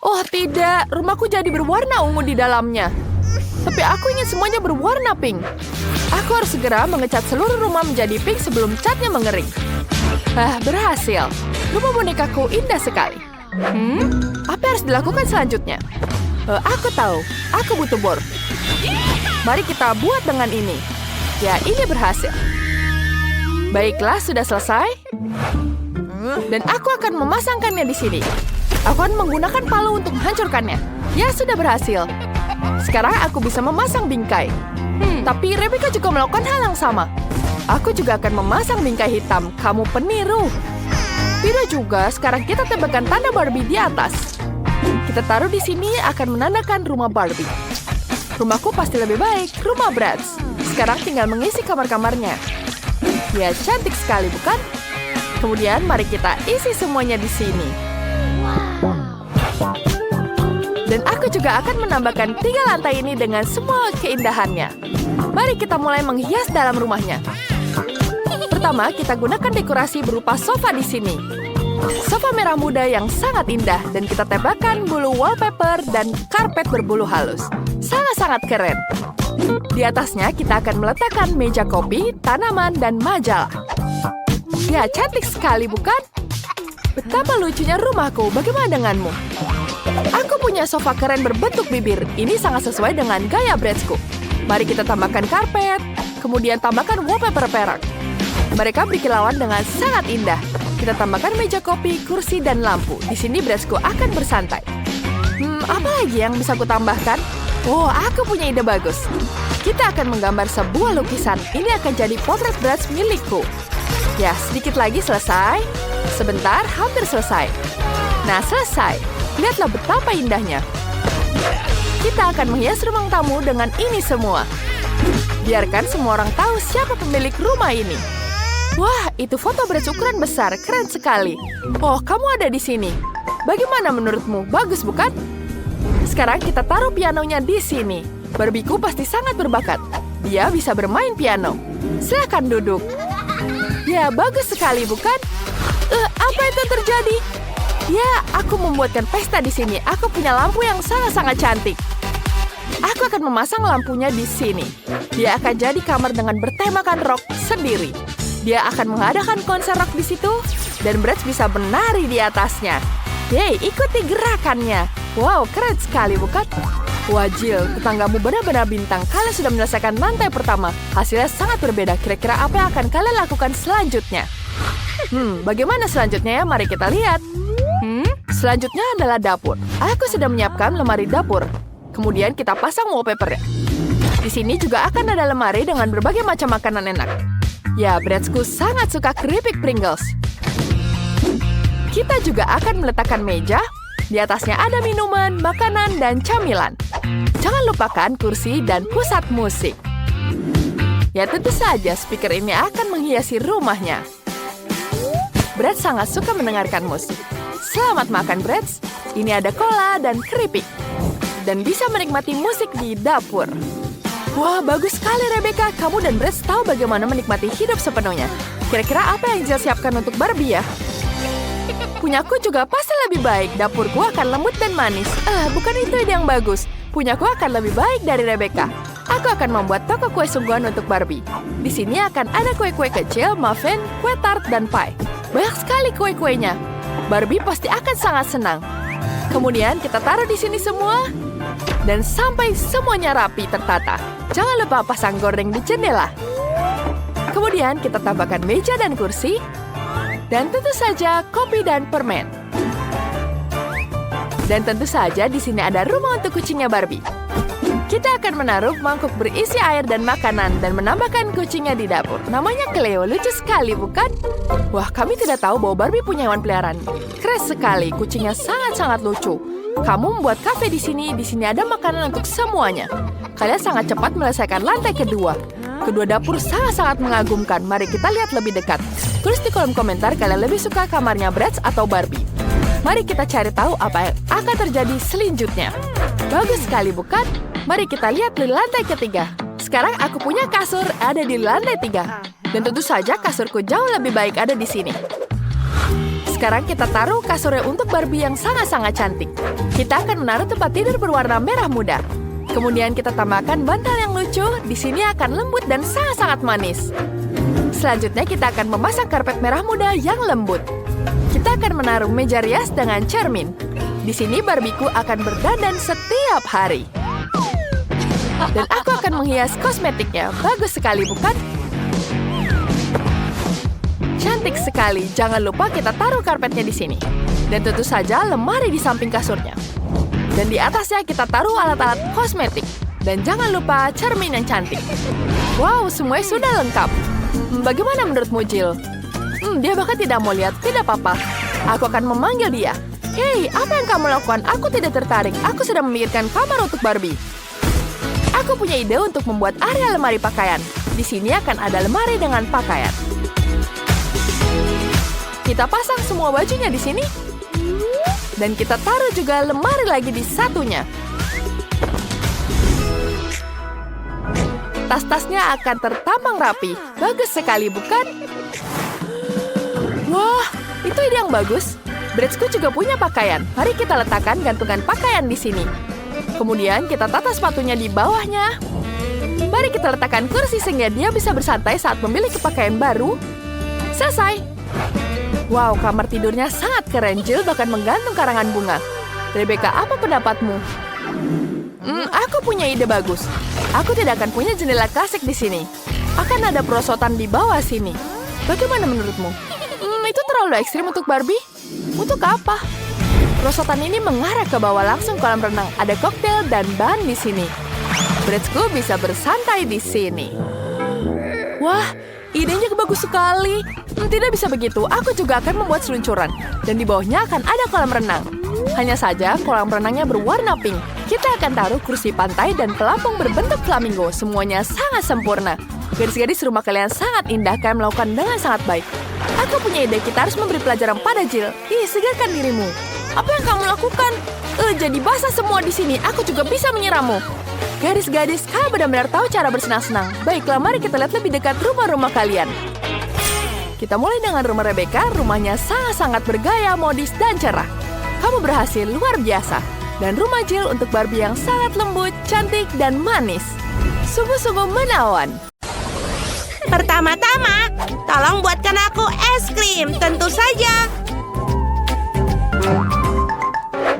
Oh tidak, rumahku jadi berwarna ungu di dalamnya. Tapi aku ingin semuanya berwarna pink. Aku harus segera mengecat seluruh rumah menjadi pink sebelum catnya mengering. Berhasil. Rumah bonekaku indah sekali. Apa yang harus dilakukan selanjutnya? Aku tahu. Aku butuh bor. Mari kita buat dengan ini. Ya, ini berhasil. Baiklah, sudah selesai. Dan aku akan memasangkannya di sini. Aku akan menggunakan palu untuk menghancurkannya. Ya, sudah berhasil. Sekarang aku bisa memasang bingkai. Tapi Rebecca juga melakukan hal yang sama. Aku juga akan memasang bingkai hitam. Kamu peniru. Tidak juga, sekarang kita tambahkan tanda Barbie di atas. Kita taruh di sini akan menandakan rumah Barbie. Rumahku pasti lebih baik, rumah Bratz. Sekarang tinggal mengisi kamar-kamarnya. Ya, cantik sekali, bukan? Kemudian mari kita isi semuanya di sini. Dan aku juga akan menambahkan 3 lantai ini dengan semua keindahannya. Mari kita mulai menghias dalam rumahnya. Pertama, kita gunakan dekorasi berupa sofa di sini. Sofa merah muda yang sangat indah dan kita tempelkan bulu wallpaper dan karpet berbulu halus. Sangat-sangat keren. Di atasnya kita akan meletakkan meja kopi, tanaman, dan majalah. Ya, cantik sekali, bukan? Betapa lucunya rumahku. Bagaimana denganmu? Aku punya sofa keren berbentuk bibir. Ini sangat sesuai dengan gaya Bratzku. Mari kita tambahkan karpet, kemudian tambahkan wallpaper perak. Mereka berkilauan dengan sangat indah. Kita tambahkan meja kopi, kursi, dan lampu. Di sini Bratzku akan bersantai. Apa lagi yang bisa aku tambahkan? Oh, aku punya ide bagus. Kita akan menggambar sebuah lukisan. Ini akan jadi potret Bratz milikku. Ya, sedikit lagi selesai. Sebentar, hampir selesai. Nah, selesai. Lihatlah betapa indahnya. Kita akan menghias ruang tamu dengan ini semua. Biarkan semua orang tahu siapa pemilik rumah ini. Wah, itu foto Bratz ukuran besar. Keren sekali. Oh, kamu ada di sini. Bagaimana menurutmu? Bagus, bukan? Sekarang kita taruh pianonya di sini. Barbieku pasti sangat berbakat. Dia bisa bermain piano. Silakan duduk. Ya, bagus sekali, bukan? Apa itu terjadi? Ya, aku membuatkan pesta di sini. Aku punya lampu yang sangat-sangat cantik. Aku akan memasang lampunya di sini. Dia akan jadi kamar dengan bertemakan rock sendiri. Dia akan mengadakan konser rock di situ, dan Bratz bisa menari di atasnya. Yeay, ikuti gerakannya. Wow, keren sekali, bukan? Wah, Jill, tetanggamu benar-benar bintang. Kalian sudah menyelesaikan lantai pertama. Hasilnya sangat berbeda. Kira-kira apa yang akan kalian lakukan selanjutnya? Bagaimana selanjutnya ya? Mari kita lihat. Selanjutnya adalah dapur. Aku sudah menyiapkan lemari dapur. Kemudian kita pasang wallpaper-nya. Di sini juga akan ada lemari dengan berbagai macam makanan enak. Ya, Bratzku sangat suka keripik Pringles. Kita juga akan meletakkan meja. Di atasnya ada minuman, makanan, dan camilan. Jangan lupakan kursi dan pusat musik. Ya, tentu saja speaker ini akan menghiasi rumahnya. Bratz sangat suka mendengarkan musik. Selamat makan, Bratz. Ini ada cola dan keripik. Dan bisa menikmati musik di dapur. Wah, bagus sekali, Rebecca. Kamu dan Bratz tahu bagaimana menikmati hidup sepenuhnya. Kira-kira apa yang Jill siapkan untuk Barbie ya? Punyaku juga pasti lebih baik. Dapurku akan lembut dan manis. Bukan itu ide yang bagus. Punyaku akan lebih baik dari Rebecca. Aku akan membuat toko kue sungguhan untuk Barbie. Di sini akan ada kue-kue kecil, muffin, kue tart, dan pie. Banyak sekali kue-kuenya. Barbie pasti akan sangat senang. Kemudian kita taruh di sini semua. Dan sampai semuanya rapi tertata. Jangan lupa pasang gorden di jendela. Kemudian kita tambahkan meja dan kursi. Dan tentu saja kopi dan permen. Dan tentu saja di sini ada rumah untuk kucingnya Barbie. Kita akan menaruh mangkuk berisi air dan makanan dan menambahkan kucingnya di dapur. Namanya Cleo, lucu sekali bukan? Wah, kami tidak tahu bahwa Barbie punya hewan peliharaan. Keren sekali, kucingnya sangat-sangat lucu. Kamu membuat kafe di sini ada makanan untuk semuanya. Kalian sangat cepat menyelesaikan lantai kedua. Kedua dapur sangat-sangat mengagumkan. Mari kita lihat lebih dekat. Tulis di kolom komentar kalian lebih suka kamarnya Bratz atau Barbie. Mari kita cari tahu apa yang akan terjadi selanjutnya. Bagus sekali bukan? Mari kita lihat di lantai ketiga. Sekarang aku punya kasur ada di lantai 3. Dan tentu saja kasurku jauh lebih baik ada di sini. Sekarang kita taruh kasurnya untuk Barbie yang sangat-sangat cantik. Kita akan menaruh tempat tidur berwarna merah muda. Kemudian kita tambahkan bantal yang lucu. Di sini akan lembut dan sangat-sangat manis. Selanjutnya kita akan memasang karpet merah muda yang lembut. Kita akan menaruh meja rias dengan cermin. Di sini Barbieku akan berdandan setiap hari. Dan aku akan menghias kosmetiknya. Bagus sekali, bukan? Cantik sekali. Jangan lupa kita taruh karpetnya di sini. Dan tentu saja lemari di samping kasurnya. Dan di atasnya kita taruh alat-alat kosmetik. Dan jangan lupa cermin yang cantik. Wow, semuanya sudah lengkap. Bagaimana menurutmu, Jill? Dia bahkan tidak mau lihat. Tidak apa-apa. Aku akan memanggil dia. Hei, apa yang kamu lakukan? Aku tidak tertarik. Aku sedang memikirkan kamar untuk Barbie. Aku punya ide untuk membuat area lemari pakaian. Di sini akan ada lemari dengan pakaian. Kita pasang semua bajunya di sini. Dan kita taruh juga lemari lagi di satunya. Tas-tasnya akan tertampang rapi. Bagus sekali, bukan? Wah, itu ide yang bagus. Bratzku juga punya pakaian. Mari kita letakkan gantungan pakaian di sini. Kemudian kita tata sepatunya di bawahnya. Mari kita letakkan kursi sehingga dia bisa bersantai saat memilih pakaian baru. Selesai. Wow, kamar tidurnya sangat keren. Jill bahkan menggantung karangan bunga. Rebecca, apa pendapatmu? Aku punya ide bagus. Aku tidak akan punya jendela klasik di sini. Akan ada perosotan di bawah sini. Bagaimana menurutmu? Itu terlalu ekstrim untuk Barbie? Untuk apa? Perosotan ini mengarah ke bawah langsung kolam renang. Ada koktail dan ban di sini. Bratzku bisa bersantai di sini. Wah, idenya bagus sekali. Tidak bisa begitu, aku juga akan membuat seluncuran. Dan di bawahnya akan ada kolam renang. Hanya saja kolam renangnya berwarna pink. Kita akan taruh kursi pantai dan pelampung berbentuk flamingo. Semuanya sangat sempurna. Gadis-gadis rumah kalian sangat indah. Kalian melakukan dengan sangat baik. Aku punya ide, kita harus memberi pelajaran pada Jill. Segarkan dirimu. Apa yang kamu lakukan? Jadi basah semua di sini. Aku juga bisa menyirammu. Gadis-gadis, kalian benar-benar tahu cara bersenang-senang. Baiklah, mari kita lihat lebih dekat rumah-rumah kalian. Kita mulai dengan rumah Rebecca. Rumahnya sangat-sangat bergaya, modis, dan cerah. Kamu berhasil luar biasa. Dan rumah Jill untuk Barbie yang sangat lembut, cantik, dan manis. Sungguh-sungguh menawan. Pertama-tama, tolong buatkan aku es krim, tentu saja.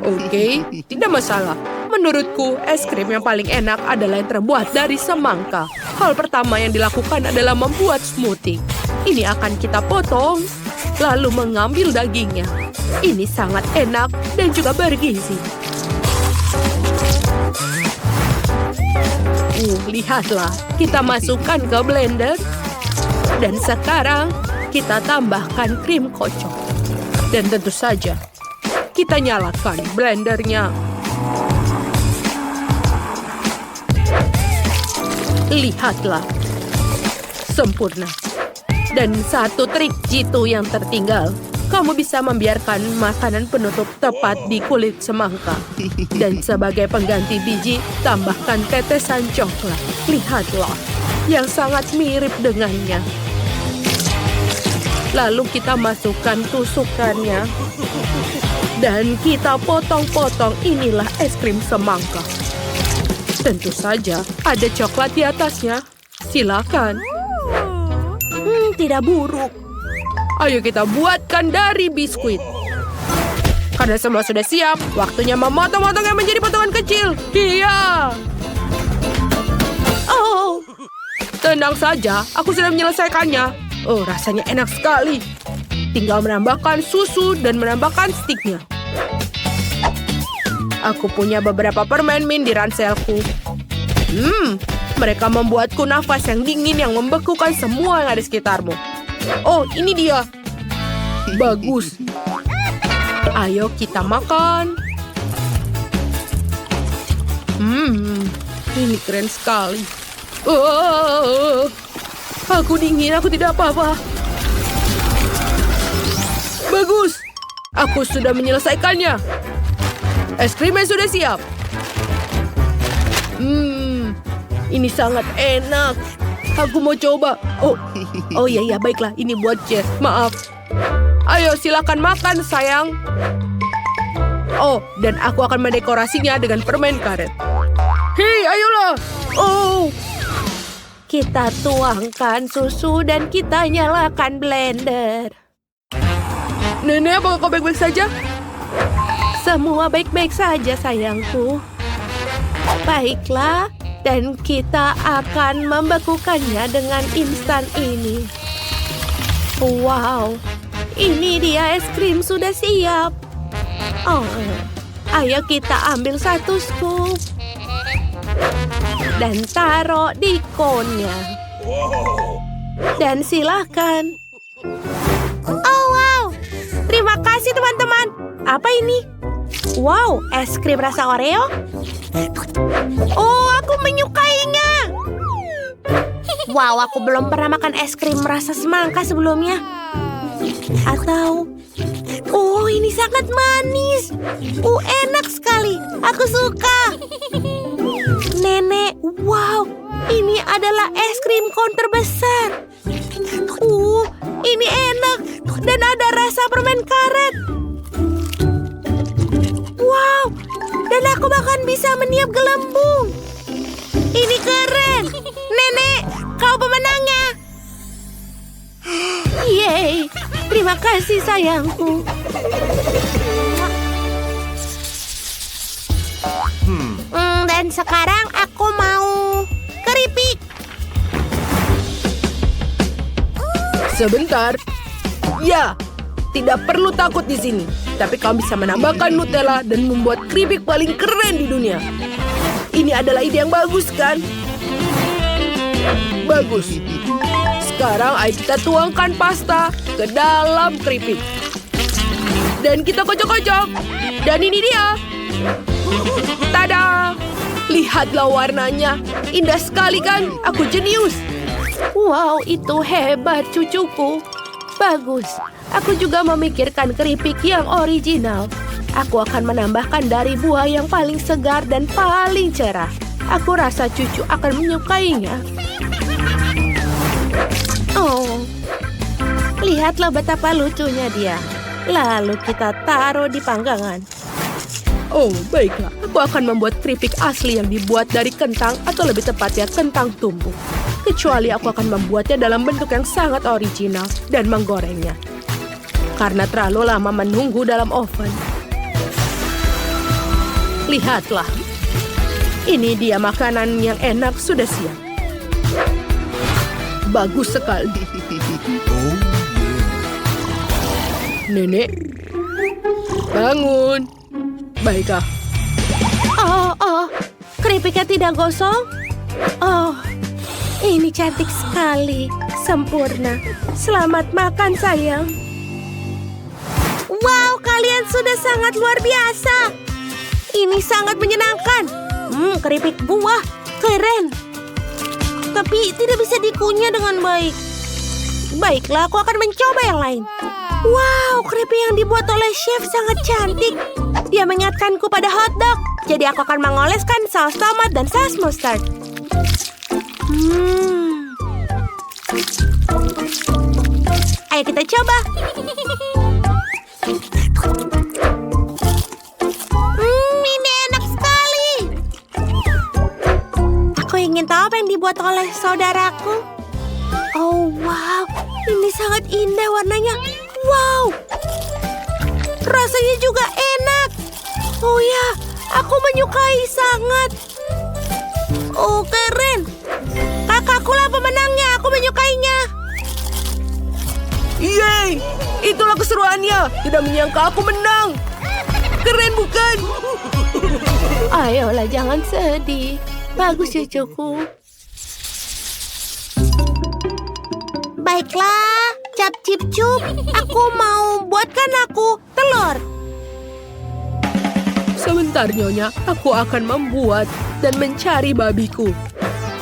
Oke, tidak masalah. Menurutku, es krim yang paling enak adalah yang terbuat dari semangka. Hal pertama yang dilakukan adalah membuat smoothie. Ini akan kita potong, lalu mengambil dagingnya. Ini sangat enak dan juga bergizi. Lihatlah, kita masukkan ke blender. Dan sekarang, kita tambahkan krim kocok. Dan tentu saja, kita nyalakan blendernya. Lihatlah. Sempurna. Dan satu trik jitu yang tertinggal. Kamu bisa membiarkan makanan penutup tepat di kulit semangka. Dan sebagai pengganti biji, tambahkan tetesan coklat. Lihatlah. Yang sangat mirip dengannya. Lalu kita masukkan tusukannya. Dan kita potong-potong. Inilah es krim semangka. Tentu saja ada coklat di atasnya. Silakan. Tidak buruk. Ayo kita buatkan dari biskuit. Karena semua sudah siap, waktunya memotong-potongnya menjadi potongan kecil. Iya. Oh, Tenang saja, aku sudah menyelesaikannya. Oh, rasanya enak sekali. tinggal menambahkan susu dan menambahkan stiknya. Aku punya beberapa permen mint di ranselku. Mereka membuatku nafas yang dingin yang membekukan semua yang ada di sekitarmu. Oh, ini dia. Bagus. Ayo kita makan. Ini keren sekali. Aku dingin, aku tidak apa-apa. Bagus. Aku sudah menyelesaikannya. Es krimnya sudah siap. Ini sangat enak. Aku mau coba. Oh iya, baiklah. Ini buat Jess. Maaf. Ayo, silakan makan, sayang. Oh, dan aku akan mendekorasinya dengan permen karet. Hei, ayolah. Oh. Kita tuangkan susu dan kita nyalakan blender. Nenek, apakah kau baik-baik saja? Semua baik-baik saja, sayangku. Baiklah, dan kita akan membekukannya dengan instan ini. Wow, ini dia es krim sudah siap. Oh, ayo kita ambil 1 scoop. Dan taruh di konnya. Dan silakan. Oh, wow. Terima kasih, teman-teman. Apa ini? Wow, es krim rasa Oreo? Oh, aku menyukainya. Wow, aku belum pernah makan es krim rasa semangka sebelumnya. Atau... Oh, ini sangat manis. Enak sekali. Aku suka. Nenek, wow. Ini adalah es krim kon terbesar. Ini enak. Dan ada rasa permen karet. Wow, dan aku bahkan bisa meniup gelembung. Ini keren. Nenek, kau pemenangnya. Yeay, terima kasih sayangku. Dan sekarang aku mau keripik. Sebentar. Ya, tidak perlu takut di sini. Tapi kamu bisa menambahkan Nutella dan membuat keripik paling keren di dunia. Ini adalah ide yang bagus, kan? Bagus. Sekarang ayo kita tuangkan pasta ke dalam keripik. Dan kita kocok-kocok. Dan ini dia. Tada! Lihatlah warnanya. Indah sekali, kan? Aku jenius. Wow, itu hebat, cucuku. Bagus. Aku juga memikirkan keripik yang original. Aku akan menambahkan dari buah yang paling segar dan paling cerah. Aku rasa cucu akan menyukainya. Oh, lihatlah betapa lucunya dia. Lalu kita taruh di panggangan. Oh, baiklah. Aku akan membuat keripik asli yang dibuat dari kentang atau lebih tepatnya kentang tumbuk. Kecuali aku akan membuatnya dalam bentuk yang sangat original dan menggorengnya. Karena terlalu lama menunggu dalam oven. Lihatlah. Ini dia makanan yang enak sudah siap. Bagus sekali. Nenek, bangun. Baiklah. Oh, keripiknya tidak gosong? Oh, ini cantik sekali. Sempurna. Selamat makan, sayang. Wow, kalian sudah sangat luar biasa. Ini sangat menyenangkan. Keripik buah. Keren. Tapi tidak bisa dikunyah dengan baik. Baiklah, aku akan mencoba yang lain. Wow, keripik yang dibuat oleh chef sangat cantik. Dia mengingatkanku pada hotdog. Jadi aku akan mengoleskan saus tomat dan saus mustard. Ayo kita coba. Ini enak sekali. Aku ingin tahu apa yang dibuat oleh saudaraku. Oh, wow. Ini sangat indah warnanya. Wow. Rasanya juga enak. Oh ya, aku menyukai sangat. Oh, keren. Kakakku lah pemenangnya. Aku menyukainya. Yeay! Itulah keseruannya. Tidak menyangka aku menang. Keren bukan? Ayolah, jangan sedih. Bagus, cucuku. Baiklah, cap cip cup. Aku mau buatkan aku telur. Sebentar, Nyonya. Aku akan membuat dan mencari babiku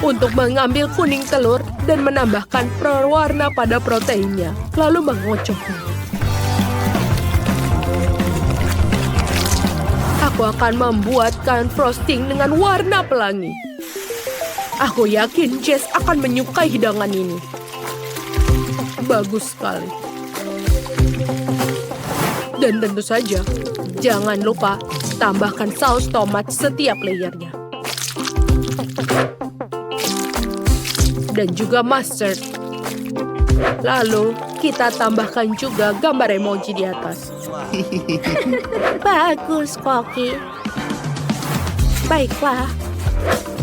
untuk mengambil kuning telur dan menambahkan pewarna pada proteinnya, lalu mengocoknya. Aku akan membuatkan frosting dengan warna pelangi. Aku yakin Jess akan menyukai hidangan ini. Bagus sekali. Dan tentu saja, jangan lupa tambahkan saus tomat setiap layernya. Dan juga mustard. Lalu kita tambahkan juga gambar emoji di atas. Bagus, Koki. Baiklah,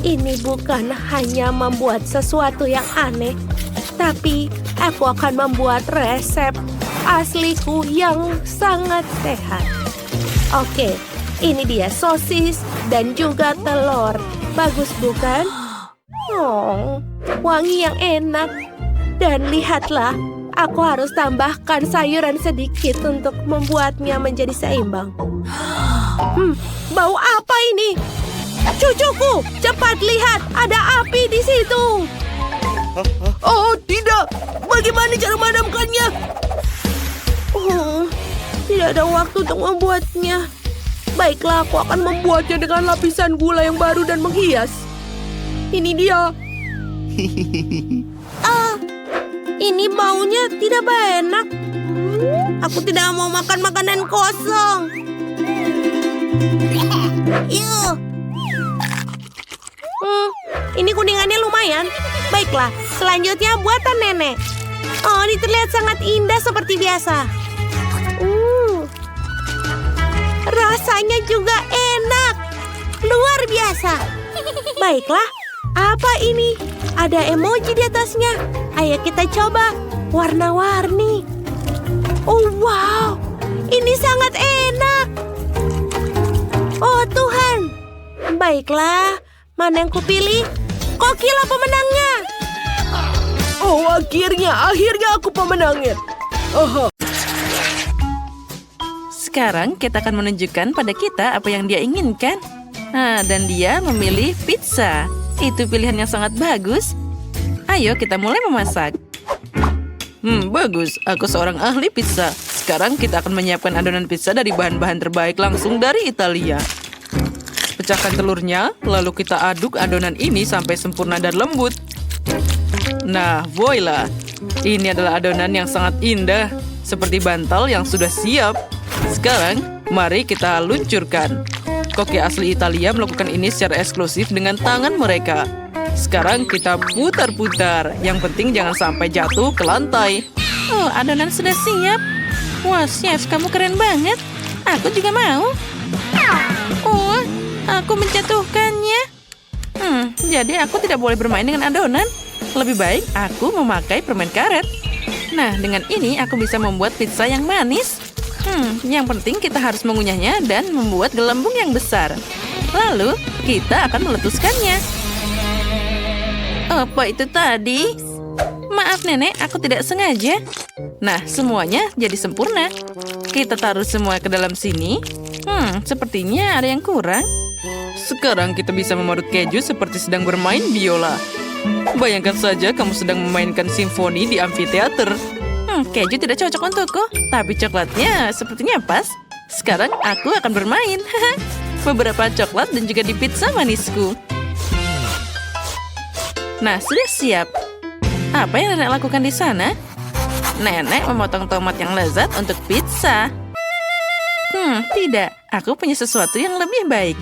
ini bukan hanya membuat sesuatu yang aneh, tapi aku akan membuat resep asliku yang sangat sehat. Oke, ini dia sosis dan juga telur. Bagus bukan? Oh, wangi yang enak. Dan lihatlah, aku harus tambahkan sayuran sedikit untuk membuatnya menjadi seimbang. Bau apa ini? Cucuku, cepat lihat, ada api di situ. Oh, tidak! Bagaimana cara memadamkannya? Oh, tidak ada waktu untuk membuatnya. Baiklah, aku akan membuatnya dengan lapisan gula yang baru dan menghias. Ini dia. Ini baunya tidak enak. Aku tidak mau makan makanan kosong. Yuh. Ini kuningannya lumayan. Baiklah, selanjutnya buatan nenek. Oh, ini terlihat sangat indah seperti biasa. Rasanya juga enak. Luar biasa. Baiklah, apa ini? Ada emoji di atasnya. Ayo kita coba. Warna-warni. Oh, wow. Ini sangat enak. Oh, Tuhan. Baiklah, mana yang kupilih? Kokilah pemenangnya. Oh, akhirnya aku pemenangnya. Oh. Sekarang kita akan menunjukkan pada kita apa yang dia inginkan. Nah, dan dia memilih pizza. Itu pilihan yang sangat bagus. Ayo kita mulai memasak. Bagus. Aku seorang ahli pizza. Sekarang kita akan menyiapkan adonan pizza dari bahan-bahan terbaik langsung dari Italia. Pecahkan telurnya, lalu kita aduk adonan ini sampai sempurna dan lembut. Nah, voila. Ini adalah adonan yang sangat indah, seperti bantal yang sudah siap. Sekarang, mari kita luncurkan. Koki asli Italia melakukan ini secara eksklusif dengan tangan mereka. Sekarang kita putar-putar. Yang penting jangan sampai jatuh ke lantai. Oh, adonan sudah siap. Wah, chef, kamu keren banget. Aku juga mau. Oh, aku menjatuhkannya. Jadi aku tidak boleh bermain dengan adonan. Lebih baik aku memakai permen karet. Nah, dengan ini aku bisa membuat pizza yang manis. Yang penting kita harus mengunyahnya dan membuat gelembung yang besar. Lalu, kita akan meletuskannya. Apa itu tadi? Maaf, Nenek, aku tidak sengaja. Nah, semuanya jadi sempurna. Kita taruh semua ke dalam sini. Sepertinya ada yang kurang. Sekarang kita bisa memarut keju seperti sedang bermain biola. Bayangkan saja kamu sedang memainkan simfoni di amfiteater. Keju tidak cocok untukku, tapi coklatnya sepertinya pas. Sekarang aku akan bermain. Beberapa coklat dan juga di pizza manisku. Nah, sudah siap. Apa yang Nenek lakukan di sana? Nenek memotong tomat yang lezat untuk pizza. Tidak. Aku punya sesuatu yang lebih baik.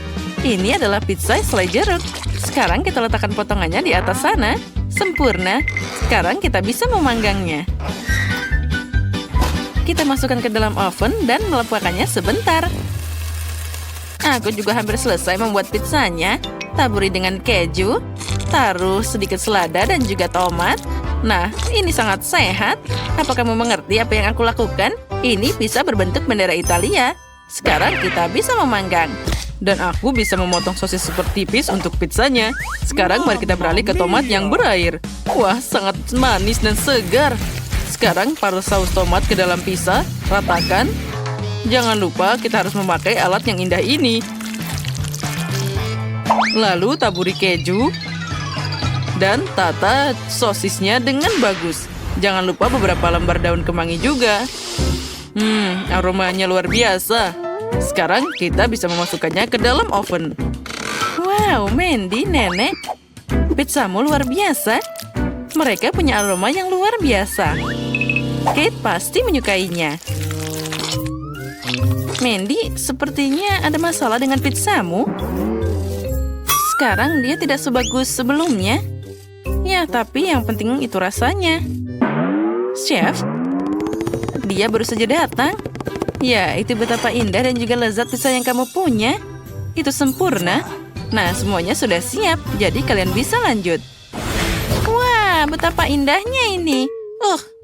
Ini adalah pizza selai jeruk. Sekarang kita letakkan potongannya di atas sana. Sempurna. Sekarang kita bisa memanggangnya. Kita masukkan ke dalam oven dan melepaskannya sebentar. Aku juga hampir selesai membuat pizzanya. Taburi dengan keju, taruh sedikit selada dan juga tomat. Nah, ini sangat sehat. Apa kamu mengerti apa yang aku lakukan? Ini bisa berbentuk bendera Italia. Sekarang kita bisa memanggang. Dan aku bisa memotong sosis super tipis untuk pizzanya. Sekarang mari kita beralih ke tomat yang berair. Wah, sangat manis dan segar. Sekarang parut saus tomat ke dalam pizza, ratakan. Jangan lupa kita harus memakai alat yang indah ini. Lalu taburi keju. Dan tata sosisnya dengan bagus. Jangan lupa beberapa lembar daun kemangi juga. Aromanya luar biasa. Sekarang kita bisa memasukkannya ke dalam oven. Wow, Mandy, Nenek. Pizzamu luar biasa. Mereka punya aroma yang luar biasa. Kate pasti menyukainya. Mandy, sepertinya ada masalah dengan pizzamu. Sekarang dia tidak sebagus sebelumnya. Ya, tapi yang penting itu rasanya. Chef, dia baru saja datang. Ya, itu betapa indah dan juga lezat pizza yang kamu punya. Itu sempurna. Nah, semuanya sudah siap, jadi kalian bisa lanjut. Wah, betapa indahnya ini.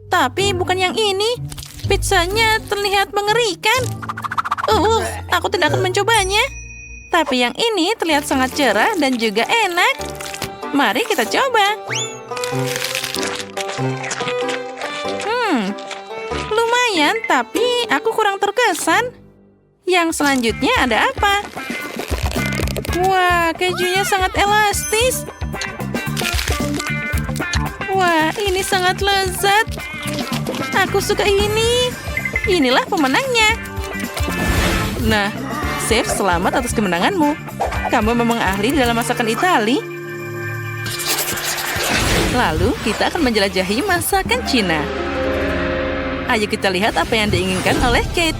Tapi bukan yang ini. Pizzanya terlihat mengerikan. Aku tidak akan mencobanya. Tapi yang ini terlihat sangat cerah dan juga enak. Mari kita coba. Lumayan, tapi aku kurang terkesan. Yang selanjutnya ada apa? Wah, kejunya sangat elastis. Wah, ini sangat lezat. Aku suka ini. Inilah pemenangnya. Nah, Chef, selamat atas kemenanganmu. Kamu memang ahli dalam masakan Itali. Lalu, kita akan menjelajahi masakan Cina. Ayo kita lihat apa yang diinginkan oleh Kate.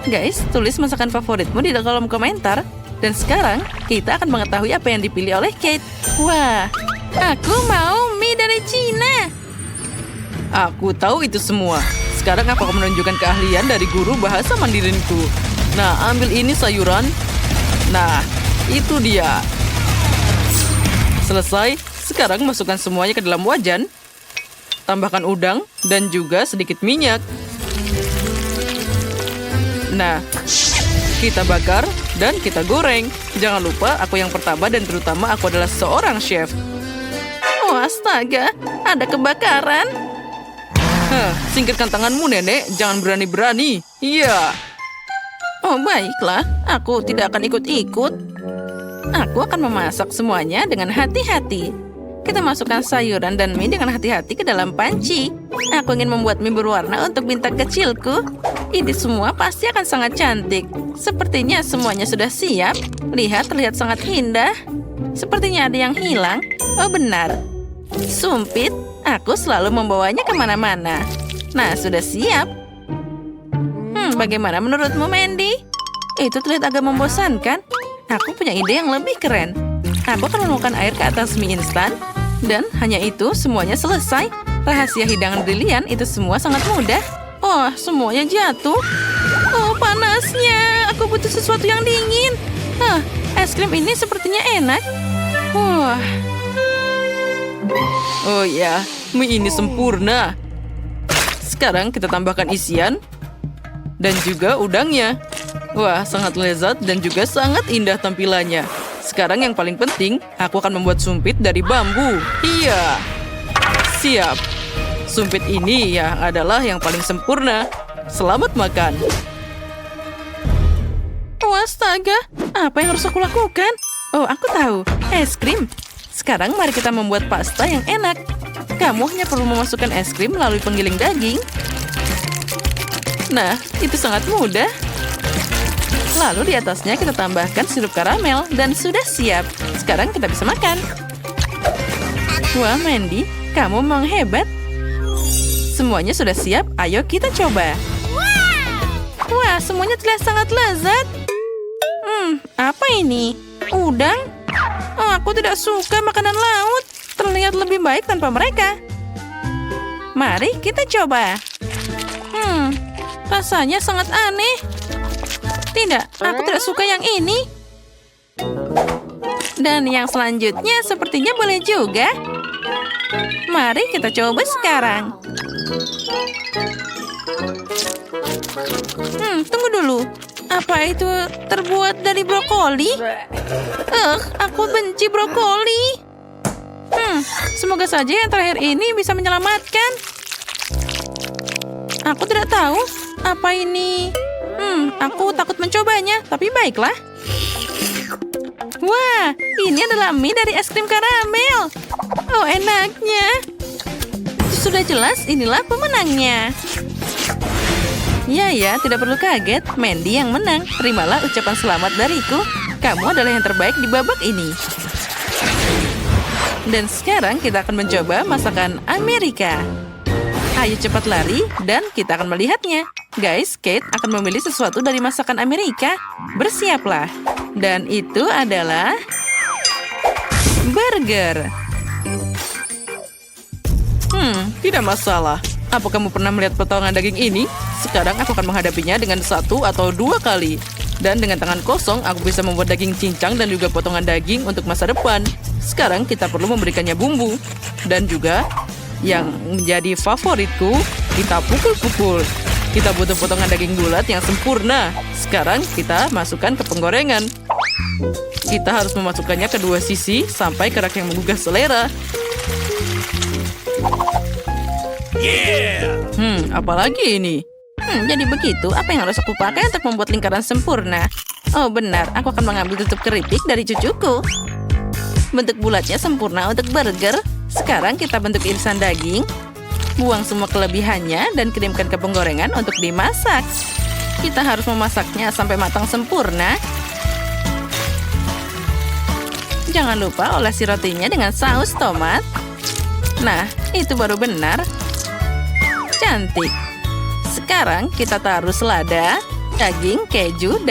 Guys, tulis masakan favoritmu di kolom komentar. Dan sekarang, kita akan mengetahui apa yang dipilih oleh Kate. Wah, aku mau mie dari Cina. Aku tahu itu semua. Sekarang aku akan menunjukkan keahlian dari guru bahasa Mandarinku. Nah, ambil ini sayuran. Nah, itu dia. Selesai. Sekarang masukkan semuanya ke dalam wajan. Tambahkan udang dan juga sedikit minyak. Nah, kita bakar dan kita goreng. Jangan lupa aku yang pertama dan terutama aku adalah seorang chef. Oh astaga, ada kebakaran. Singkirkan tanganmu, Nenek. Jangan berani-berani. Iya. Oh baiklah, aku tidak akan ikut-ikut. Aku akan memasak semuanya dengan hati-hati. Kita masukkan sayuran dan mie dengan hati-hati ke dalam panci. Aku ingin membuat mie berwarna untuk bintang kecilku. Ini semua pasti akan sangat cantik. Sepertinya semuanya sudah siap. Lihat, terlihat sangat indah. Sepertinya ada yang hilang. Oh benar. Sumpit, aku selalu membawanya kemana-mana. Nah, sudah siap. Bagaimana menurutmu, Mandy? Itu terlihat agak membosankan. Aku punya ide yang lebih keren. Aku akan menuangkan air ke atas mie instan. Dan hanya itu, semuanya selesai. Rahasia hidangan brilian itu semua sangat mudah. Oh, semuanya jatuh. Oh, panasnya. Aku butuh sesuatu yang dingin. Es krim ini sepertinya enak. Wah. Oh ya, mie ini sempurna. Sekarang kita tambahkan isian. Dan juga udangnya. Wah, sangat lezat dan juga sangat indah tampilannya. Sekarang yang paling penting, aku akan membuat sumpit dari bambu. Iya. Siap. Sumpit ini ya adalah yang paling sempurna. Selamat makan. Astaga, apa yang harus aku lakukan? Oh, aku tahu. Es krim. Sekarang mari kita membuat pasta yang enak. Kamu hanya perlu memasukkan es krim melalui penggiling daging. Nah, itu sangat mudah. Lalu di atasnya kita tambahkan sirup karamel dan sudah siap. Sekarang kita bisa makan. Wah, Mandy, kamu memang hebat. Semuanya sudah siap, ayo kita coba. Wah, semuanya terlihat sangat lezat. Apa ini? Udang? Oh, aku tidak suka makanan laut. Terlihat lebih baik tanpa mereka. Mari kita coba. Rasanya sangat aneh. Tidak, aku tidak suka yang ini. Dan yang selanjutnya sepertinya boleh juga. Mari kita coba sekarang. Tunggu dulu. Apa itu terbuat dari brokoli? Aku benci brokoli. Semoga saja yang terakhir ini bisa menyelamatkan. Aku tidak tahu apa ini. Aku takut mencobanya, tapi baiklah. Wah, ini adalah mie dari es krim karamel. Oh, enaknya. Sudah jelas, inilah pemenangnya. Ya, tidak perlu kaget. Mandy yang menang. Terimalah ucapan selamat dariku. Kamu adalah yang terbaik di babak ini. Dan sekarang kita akan mencoba masakan Amerika. Ayo cepat lari dan kita akan melihatnya. Guys, Kate akan memilih sesuatu dari masakan Amerika. Bersiaplah. Dan itu adalah burger. Tidak masalah. Apa kamu pernah melihat potongan daging ini? Sekarang aku akan menghadapinya dengan 1 atau 2 kali. Dan dengan tangan kosong, aku bisa membuat daging cincang dan juga potongan daging untuk masa depan. Sekarang kita perlu memberikannya bumbu. Dan juga, yang menjadi favoritku, kita pukul-pukul. Kita butuh potongan daging bulat yang sempurna. Sekarang kita masukkan ke penggorengan. Kita harus memasukkannya ke dua sisi sampai kerak yang menggugah selera. Apalagi ini? Jadi begitu, apa yang harus aku pakai untuk membuat lingkaran sempurna? Oh benar, aku akan mengambil tutup keripik dari cucuku. Bentuk bulatnya sempurna untuk burger. Sekarang kita bentuk irisan daging. Buang semua kelebihannya dan kirimkan ke penggorengan untuk dimasak. Kita harus memasaknya sampai matang sempurna. Jangan lupa olesi rotinya dengan saus tomat. Nah, itu baru benar. Cantik. Sekarang kita taruh selada, daging, keju,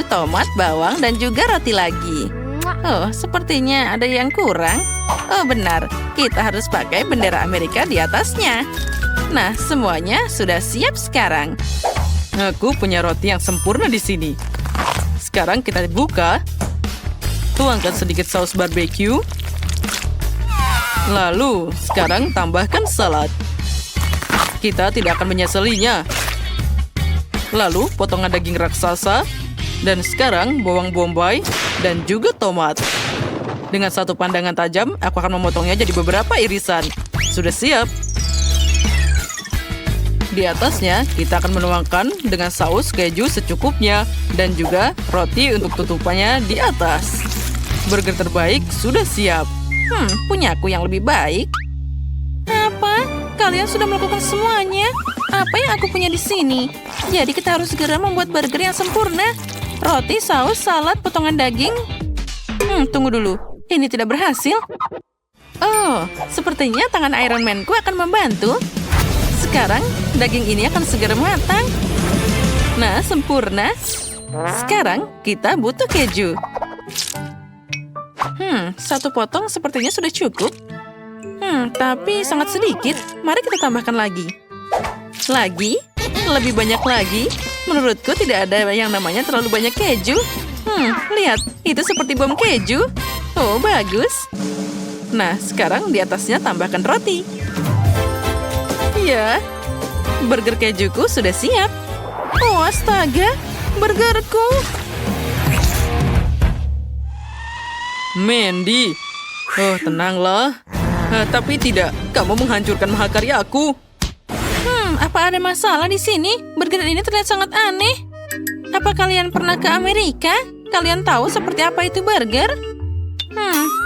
tomat, bawang, dan juga roti lagi. Oh, sepertinya ada yang kurang. Oh, benar. Kita harus pakai bendera Amerika di atasnya. Nah, semuanya sudah siap sekarang. Aku punya roti yang sempurna di sini. Sekarang kita buka. Tuangkan sedikit saus barbeque. Lalu, sekarang tambahkan salad. Kita tidak akan menyesalinya. Lalu, potongan daging raksasa. Dan sekarang, bawang bombay dan juga tomat. Dengan satu pandangan tajam, aku akan memotongnya jadi beberapa irisan. Sudah siap. Di atasnya, kita akan menuangkan dengan saus keju secukupnya. Dan juga roti untuk tutupannya di atas. Burger terbaik sudah siap. Punya aku yang lebih baik. Apa? Kalian sudah melakukan semuanya? Apa yang aku punya di sini? Jadi kita harus segera membuat burger yang sempurna. Roti, saus, salad, potongan daging. Tunggu dulu. Ini tidak berhasil. Oh, sepertinya tangan Iron Man-ku akan membantu. Sekarang, daging ini akan segera matang. Nah, sempurna. Sekarang, kita butuh keju. Satu potong sepertinya sudah cukup. Tapi sangat sedikit. Mari kita tambahkan lagi. Lagi? Lebih banyak lagi? Menurutku tidak ada yang namanya terlalu banyak keju. Lihat, itu seperti bom keju. Oh, bagus. Nah, sekarang di atasnya tambahkan roti. Ya, burger kejuku sudah siap. Oh, astaga, burgerku. Mandy. Oh, tenanglah. Tapi tidak, kamu menghancurkan mahakaryaku. Apa ada masalah di sini? Burger ini terlihat sangat aneh. Apa kalian pernah ke Amerika? Kalian tahu seperti apa itu burger?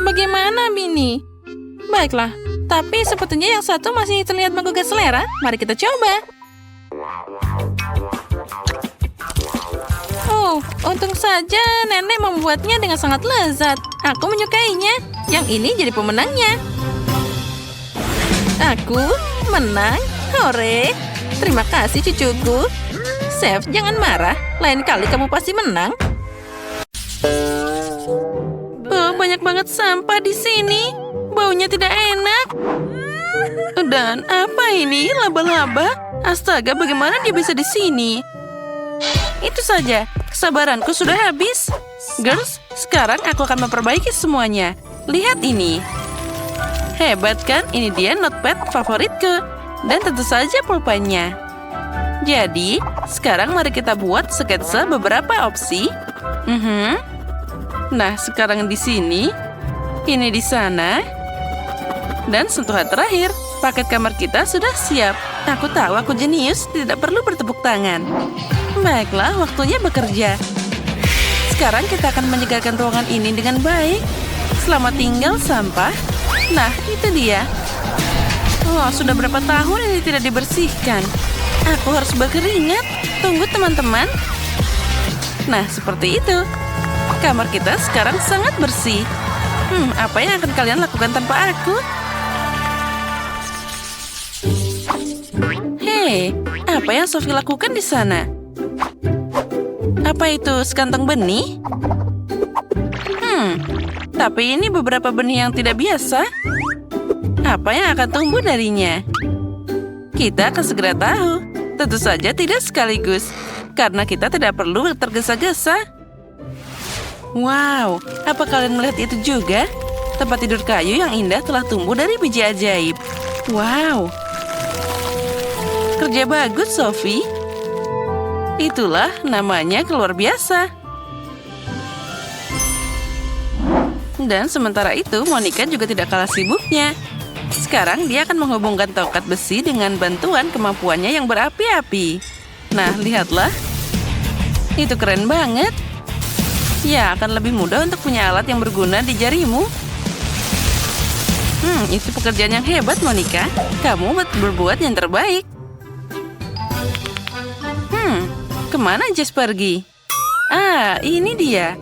Bagaimana, Bini? Baiklah, tapi sepertinya yang satu masih terlihat menggugah selera. Mari kita coba. Oh, untung saja nenek membuatnya dengan sangat lezat. Aku menyukainya. Yang ini jadi pemenangnya. Aku menang. Hore. Terima kasih cucuku. Chef, jangan marah. Lain kali kamu pasti menang. Oh, banyak banget sampah di sini. Baunya tidak enak. Dan apa ini? Laba-laba? Astaga, bagaimana dia bisa di sini? Itu saja. Kesabaranku sudah habis. Girls, sekarang aku akan memperbaiki semuanya. Lihat ini. Hebat kan? Ini dia notepad favoritku. Dan tentu saja pulpennya. Jadi, sekarang mari kita buat sketsa beberapa opsi. Nah, sekarang di sini, ini di sana, dan sentuhan terakhir. Paket kamar kita sudah siap. Aku tahu aku jenius, tidak perlu bertepuk tangan. Baiklah, waktunya bekerja. Sekarang kita akan menyegarkan ruangan ini dengan baik. Selamat tinggal, sampah. Nah, itu dia. Oh, sudah berapa tahun ini tidak dibersihkan. Aku harus berkeringat. Tunggu, teman-teman. Nah, seperti itu. Kamar kita sekarang sangat bersih. Apa yang akan kalian lakukan tanpa aku? Hei, apa yang Sophie lakukan di sana? Apa itu sekantong benih? Tapi ini beberapa benih yang tidak biasa. Apa yang akan tumbuh darinya? Kita akan segera tahu. Tentu saja tidak sekaligus, karena kita tidak perlu tergesa-gesa. Wow, apa kalian melihat itu juga? Tempat tidur kayu yang indah telah tumbuh dari biji ajaib. Wow. Kerja bagus, Sophie. Itulah namanya luar biasa. Dan sementara itu, Monica juga tidak kalah sibuknya. Sekarang dia akan menghubungkan tongkat besi dengan bantuan kemampuannya yang berapi-api. Nah, lihatlah. Itu keren banget. Ya, akan lebih mudah untuk punya alat yang berguna di jarimu. Itu pekerjaan yang hebat, Monica. Kamu berbuat yang terbaik. Kemana Jess pergi? Ah, ini dia.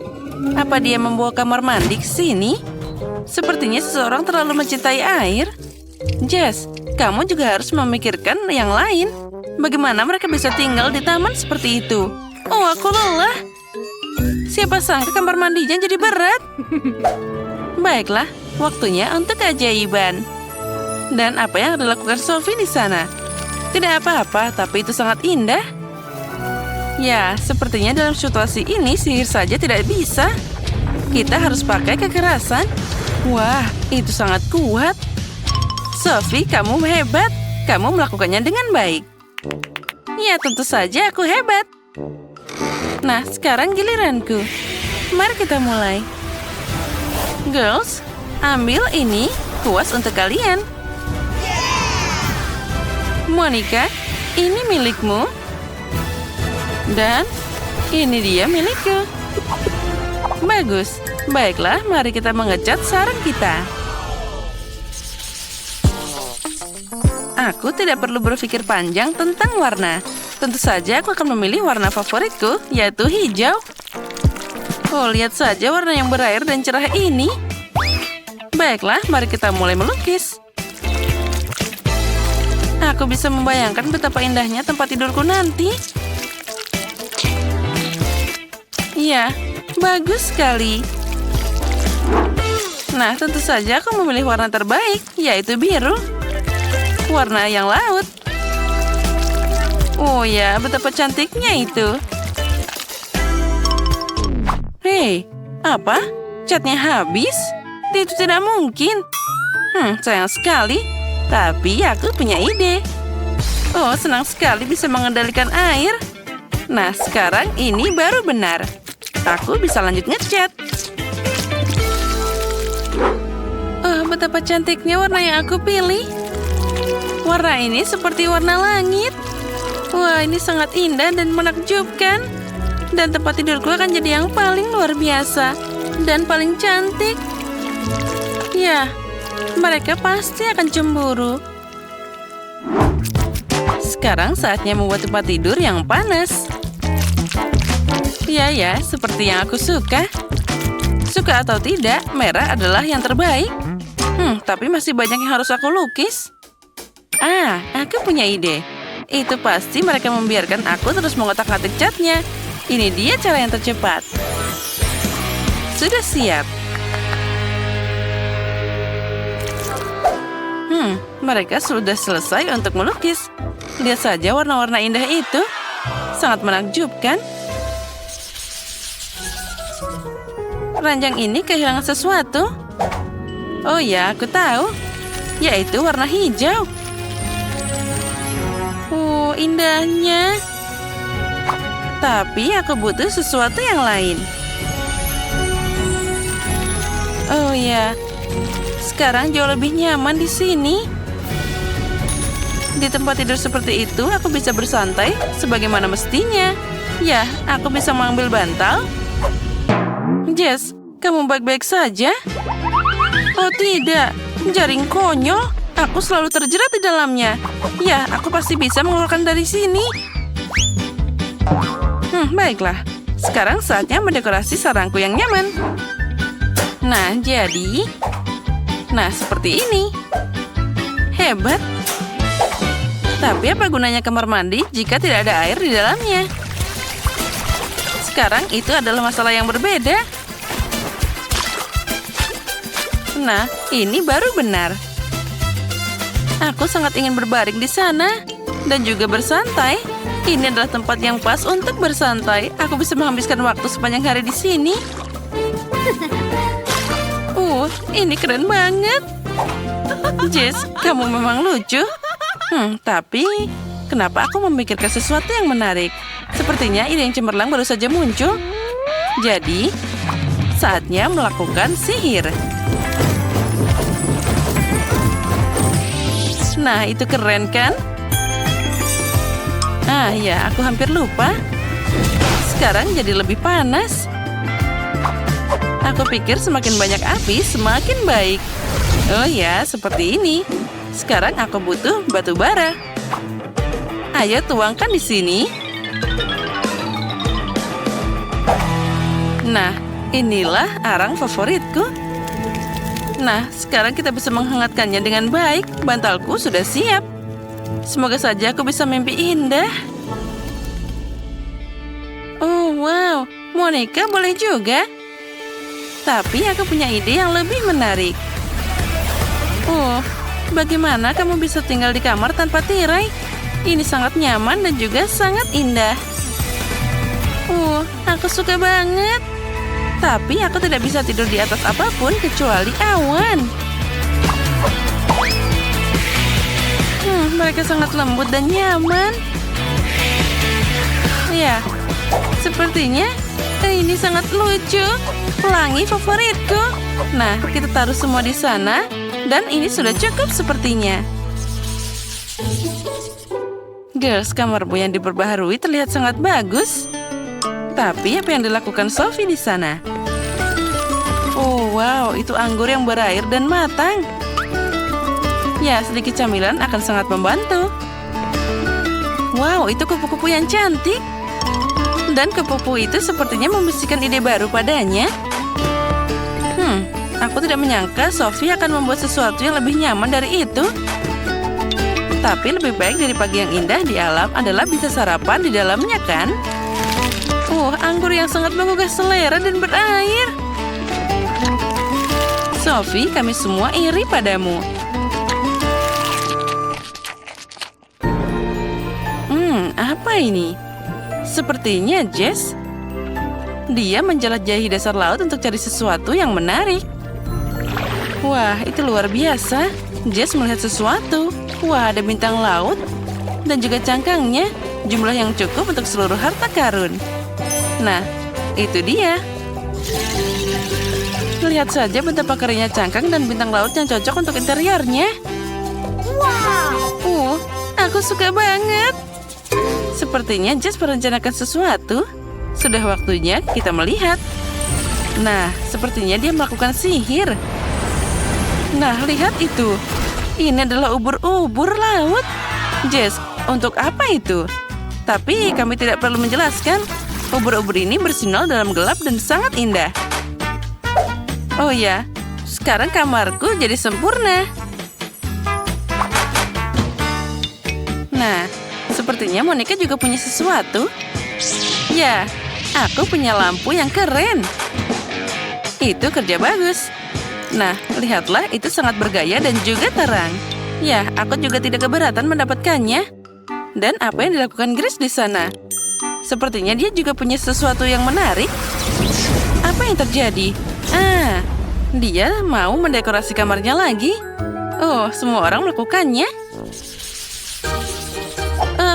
Apa dia membawa kamar mandi ke sini? Sepertinya seseorang terlalu mencintai air. Jess, kamu juga harus memikirkan yang lain. Bagaimana mereka bisa tinggal di taman seperti itu? Oh, aku lelah. Siapa sangka kamar mandinya jadi berat? Baiklah, waktunya untuk keajaiban. Dan apa yang dilakukan Sophie di sana? Tidak apa-apa, tapi itu sangat indah. Ya, sepertinya dalam situasi ini sihir saja tidak bisa. Kita harus pakai kekerasan. Wah, itu sangat kuat. Sophie, kamu hebat. Kamu melakukannya dengan baik. Ya, tentu saja aku hebat. Nah, sekarang giliranku. Mari kita mulai. Girls, ambil ini. Kuas untuk kalian. Monica, ini milikmu. Dan ini dia milikku. Bagus. Baiklah, mari kita mengecat sarang kita. Aku tidak perlu berpikir panjang tentang warna. Tentu saja aku akan memilih warna favoritku, yaitu hijau. Oh, lihat saja warna yang berair dan cerah ini. Baiklah, mari kita mulai melukis. Aku bisa membayangkan betapa indahnya tempat tidurku nanti. Ya, bagus sekali. Nah, tentu saja aku memilih warna terbaik, yaitu biru. Warna yang laut. Oh ya, betapa cantiknya itu. Hei, apa? Catnya habis? Itu tidak mungkin. Sayang sekali. Tapi aku punya ide. Oh, senang sekali bisa mengendalikan air. Nah, sekarang ini baru benar. Aku bisa lanjut ngecat. Oh, betapa cantiknya warna yang aku pilih. Warna ini seperti warna langit. Wah, ini sangat indah dan menakjubkan. Dan tempat tidurku akan jadi yang paling luar biasa. Dan paling cantik. Ya, mereka pasti akan cemburu. Sekarang saatnya membuat tempat tidur yang panas. Ya, seperti yang aku suka. Suka atau tidak, merah adalah yang terbaik. Tapi masih banyak yang harus aku lukis. Ah, aku punya ide. Itu pasti mereka membiarkan aku terus mengotak-atik catnya. Ini dia cara yang tercepat. Sudah siap. Mereka sudah selesai untuk melukis. Lihat saja warna-warna indah itu. Sangat menakjubkan. Ranjang ini kehilangan sesuatu. Oh ya, aku tahu. yaitu warna hijau. Indahnya. Tapi aku butuh sesuatu yang lain. Oh ya, sekarang jauh lebih nyaman di sini. Di tempat tidur seperti itu, aku bisa bersantai sebagaimana mestinya. Ya, aku bisa mengambil bantal. Jess, kamu baik-baik saja? Oh tidak, jaring konyol. Aku selalu terjerat di dalamnya. Ya, aku pasti bisa mengeluarkan dari sini. Baiklah. Sekarang saatnya mendekorasi sarangku yang nyaman. Nah, jadi... Nah, seperti ini. Hebat. Tapi apa gunanya kamar mandi jika tidak ada air di dalamnya? Sekarang itu adalah masalah yang berbeda. Nah, ini baru benar. Aku sangat ingin berbaring di sana dan juga bersantai. Ini adalah tempat yang pas untuk bersantai. Aku bisa menghabiskan waktu sepanjang hari di sini. Ini keren banget. Jess, kamu memang lucu. Tapi kenapa aku memikirkan sesuatu yang menarik? Sepertinya ide yang cemerlang baru saja muncul. Jadi, saatnya melakukan sihir. Nah, itu keren kan? Ya, aku hampir lupa. Sekarang jadi lebih panas. Aku pikir semakin banyak api, semakin baik. Oh ya, seperti ini. Sekarang aku butuh batu bara. Ayo tuangkan di sini. Nah, inilah arang favoritku. Nah, sekarang kita bisa menghangatkannya dengan baik. Bantalku sudah siap. Semoga saja aku bisa mimpi indah. Oh, wow. Monica boleh juga. Tapi aku punya ide yang lebih menarik. Bagaimana kamu bisa tinggal di kamar tanpa tirai? Ini sangat nyaman dan juga sangat indah. Aku suka banget. Tapi aku tidak bisa tidur di atas apapun kecuali awan. Mereka sangat lembut dan nyaman. Ya, sepertinya ini sangat lucu. Pelangi favoritku. Nah, kita taruh semua di sana. Dan ini sudah cukup sepertinya. Girls, kamarmu yang diperbaharui terlihat sangat bagus. Tapi apa yang dilakukan Sophie di sana? Wow, itu anggur yang berair dan matang. Ya, sedikit camilan akan sangat membantu. Wow, itu kupu-kupu yang cantik. Dan kupu-kupu itu sepertinya membisikkan ide baru padanya. Aku tidak menyangka Sophie akan membuat sesuatu yang lebih nyaman dari itu. Tapi lebih baik dari pagi yang indah di alam adalah bisa sarapan di dalamnya, kan? Anggur yang sangat menggugah selera dan berair. Sophie, kami semua iri padamu. Apa ini? Sepertinya Jess. Dia menjelajahi dasar laut untuk cari sesuatu yang menarik. Wah, itu luar biasa. Jess melihat sesuatu. Wah, ada bintang laut. Dan juga cangkangnya. Jumlah yang cukup untuk seluruh harta karun. Nah, itu dia. Lihat saja betapa kerennya cangkang dan bintang laut yang cocok untuk interiornya. Wow! Aku suka banget. Sepertinya Jess merencanakan sesuatu. Sudah waktunya kita melihat. Nah, sepertinya dia melakukan sihir. Nah, lihat itu. Ini adalah ubur-ubur laut. Jess, untuk apa itu? Tapi kami tidak perlu menjelaskan. Ubur-ubur ini bersinar dalam gelap dan sangat indah. Oh ya, sekarang kamarku jadi sempurna. Nah, sepertinya Monica juga punya sesuatu. Ya, aku punya lampu yang keren. Itu kerja bagus. Nah, lihatlah, itu sangat bergaya dan juga terang. Ya, aku juga tidak keberatan mendapatkannya. Dan apa yang dilakukan Grace di sana? Sepertinya dia juga punya sesuatu yang menarik. Apa yang terjadi? Dia mau mendekorasi kamarnya lagi. Oh, semua orang melakukannya.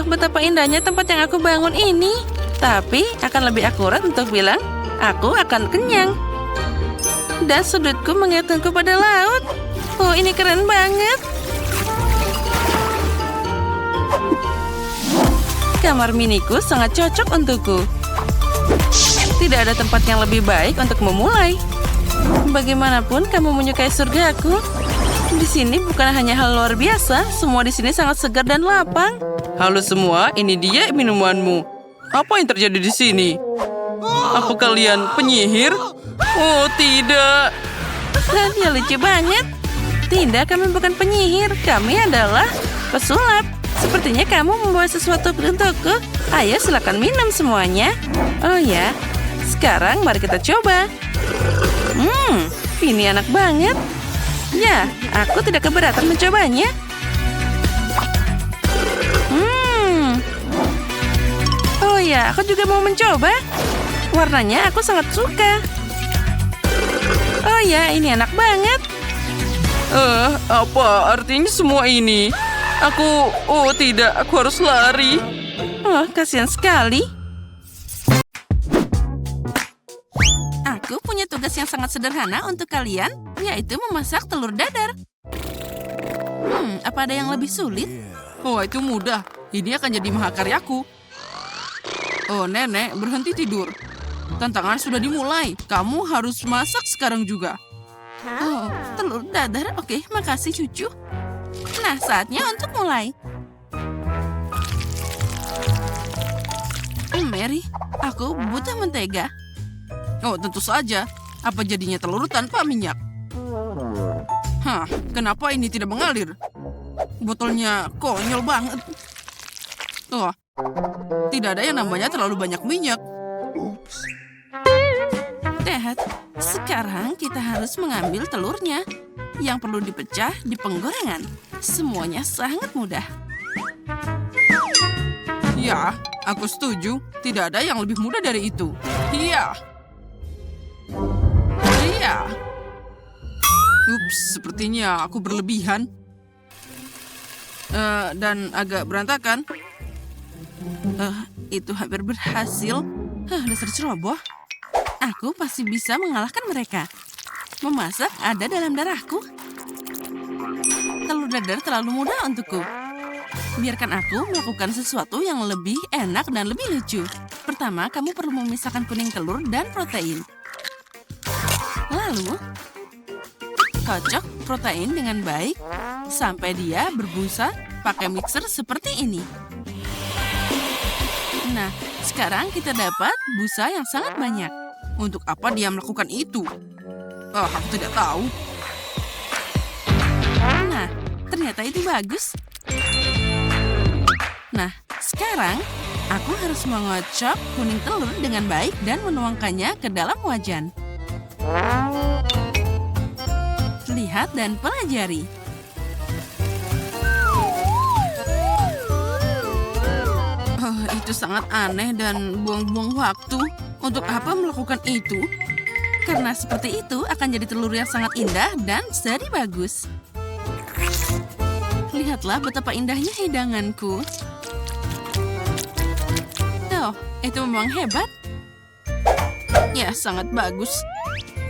Betapa indahnya tempat yang aku bangun ini. Tapi akan lebih akurat untuk bilang, aku akan kenyang. Dan sudutku mengingatkanku pada laut. Oh, ini keren banget. Kamar miniku sangat cocok untukku. Tidak ada tempat yang lebih baik untuk memulai. Bagaimanapun kamu menyukai surgaku. Di sini bukan hanya hal luar biasa, semua di sini sangat segar dan lapang. Halo semua, ini dia minumanmu. Apa yang terjadi di sini? Apa kalian penyihir? Oh, tidak. Dia lucu banget. Tidak, kami bukan penyihir. Kami adalah pesulap. Sepertinya kamu membawa sesuatu untukku. Ayo, silakan minum semuanya. Oh ya, sekarang mari kita coba. Ini enak banget. Ya, aku tidak keberatan mencobanya. Oh ya, aku juga mau mencoba. Warnanya aku sangat suka. Oh ya, ini enak banget. Apa artinya semua ini? Oh tidak, aku harus lari. Oh, kasihan sekali. Aku punya tugas yang sangat sederhana untuk kalian, yaitu memasak telur dadar. Apa ada yang lebih sulit? Oh, itu mudah. Ini akan jadi mahakaryaku. Oh, nenek, berhenti tidur. Tantangan sudah dimulai. Kamu harus masak sekarang juga. Oh, telur dadar. Oke, makasih cucu. Nah, saatnya untuk mulai. Mary, aku butuh mentega. Oh, tentu saja. Apa jadinya telur tanpa minyak? Kenapa ini tidak mengalir? Botolnya konyol banget. Oh, tidak ada yang namanya terlalu banyak minyak. Dad, sekarang kita harus mengambil telurnya. Yang perlu dipecah di penggorengan. Semuanya sangat mudah. Ya, aku setuju. Tidak ada yang lebih mudah dari itu. Iya. Ups, sepertinya aku berlebihan. Dan agak berantakan. Itu hampir berhasil. Dasar ceroboh. Aku pasti bisa mengalahkan mereka. Memasak ada dalam darahku. Telur dadar terlalu mudah untukku. Biarkan aku melakukan sesuatu yang lebih enak dan lebih lucu. Pertama, kamu perlu memisahkan kuning telur dan protein. Lalu, kocok protein dengan baik sampai dia berbusa pakai mixer seperti ini. Nah, sekarang kita dapat busa yang sangat banyak. Untuk apa dia melakukan itu? Aku tidak tahu. Nah, ternyata itu bagus. Nah, sekarang aku harus mengocok kuning telur dengan baik dan menuangkannya ke dalam wajan. Lihat dan pelajari. Itu sangat aneh dan buang-buang waktu. Untuk apa melakukan itu? Karena seperti itu akan jadi telur yang sangat indah dan jadi bagus. Lihatlah betapa indahnya hidanganku. Oh, itu memang hebat. Ya, sangat bagus.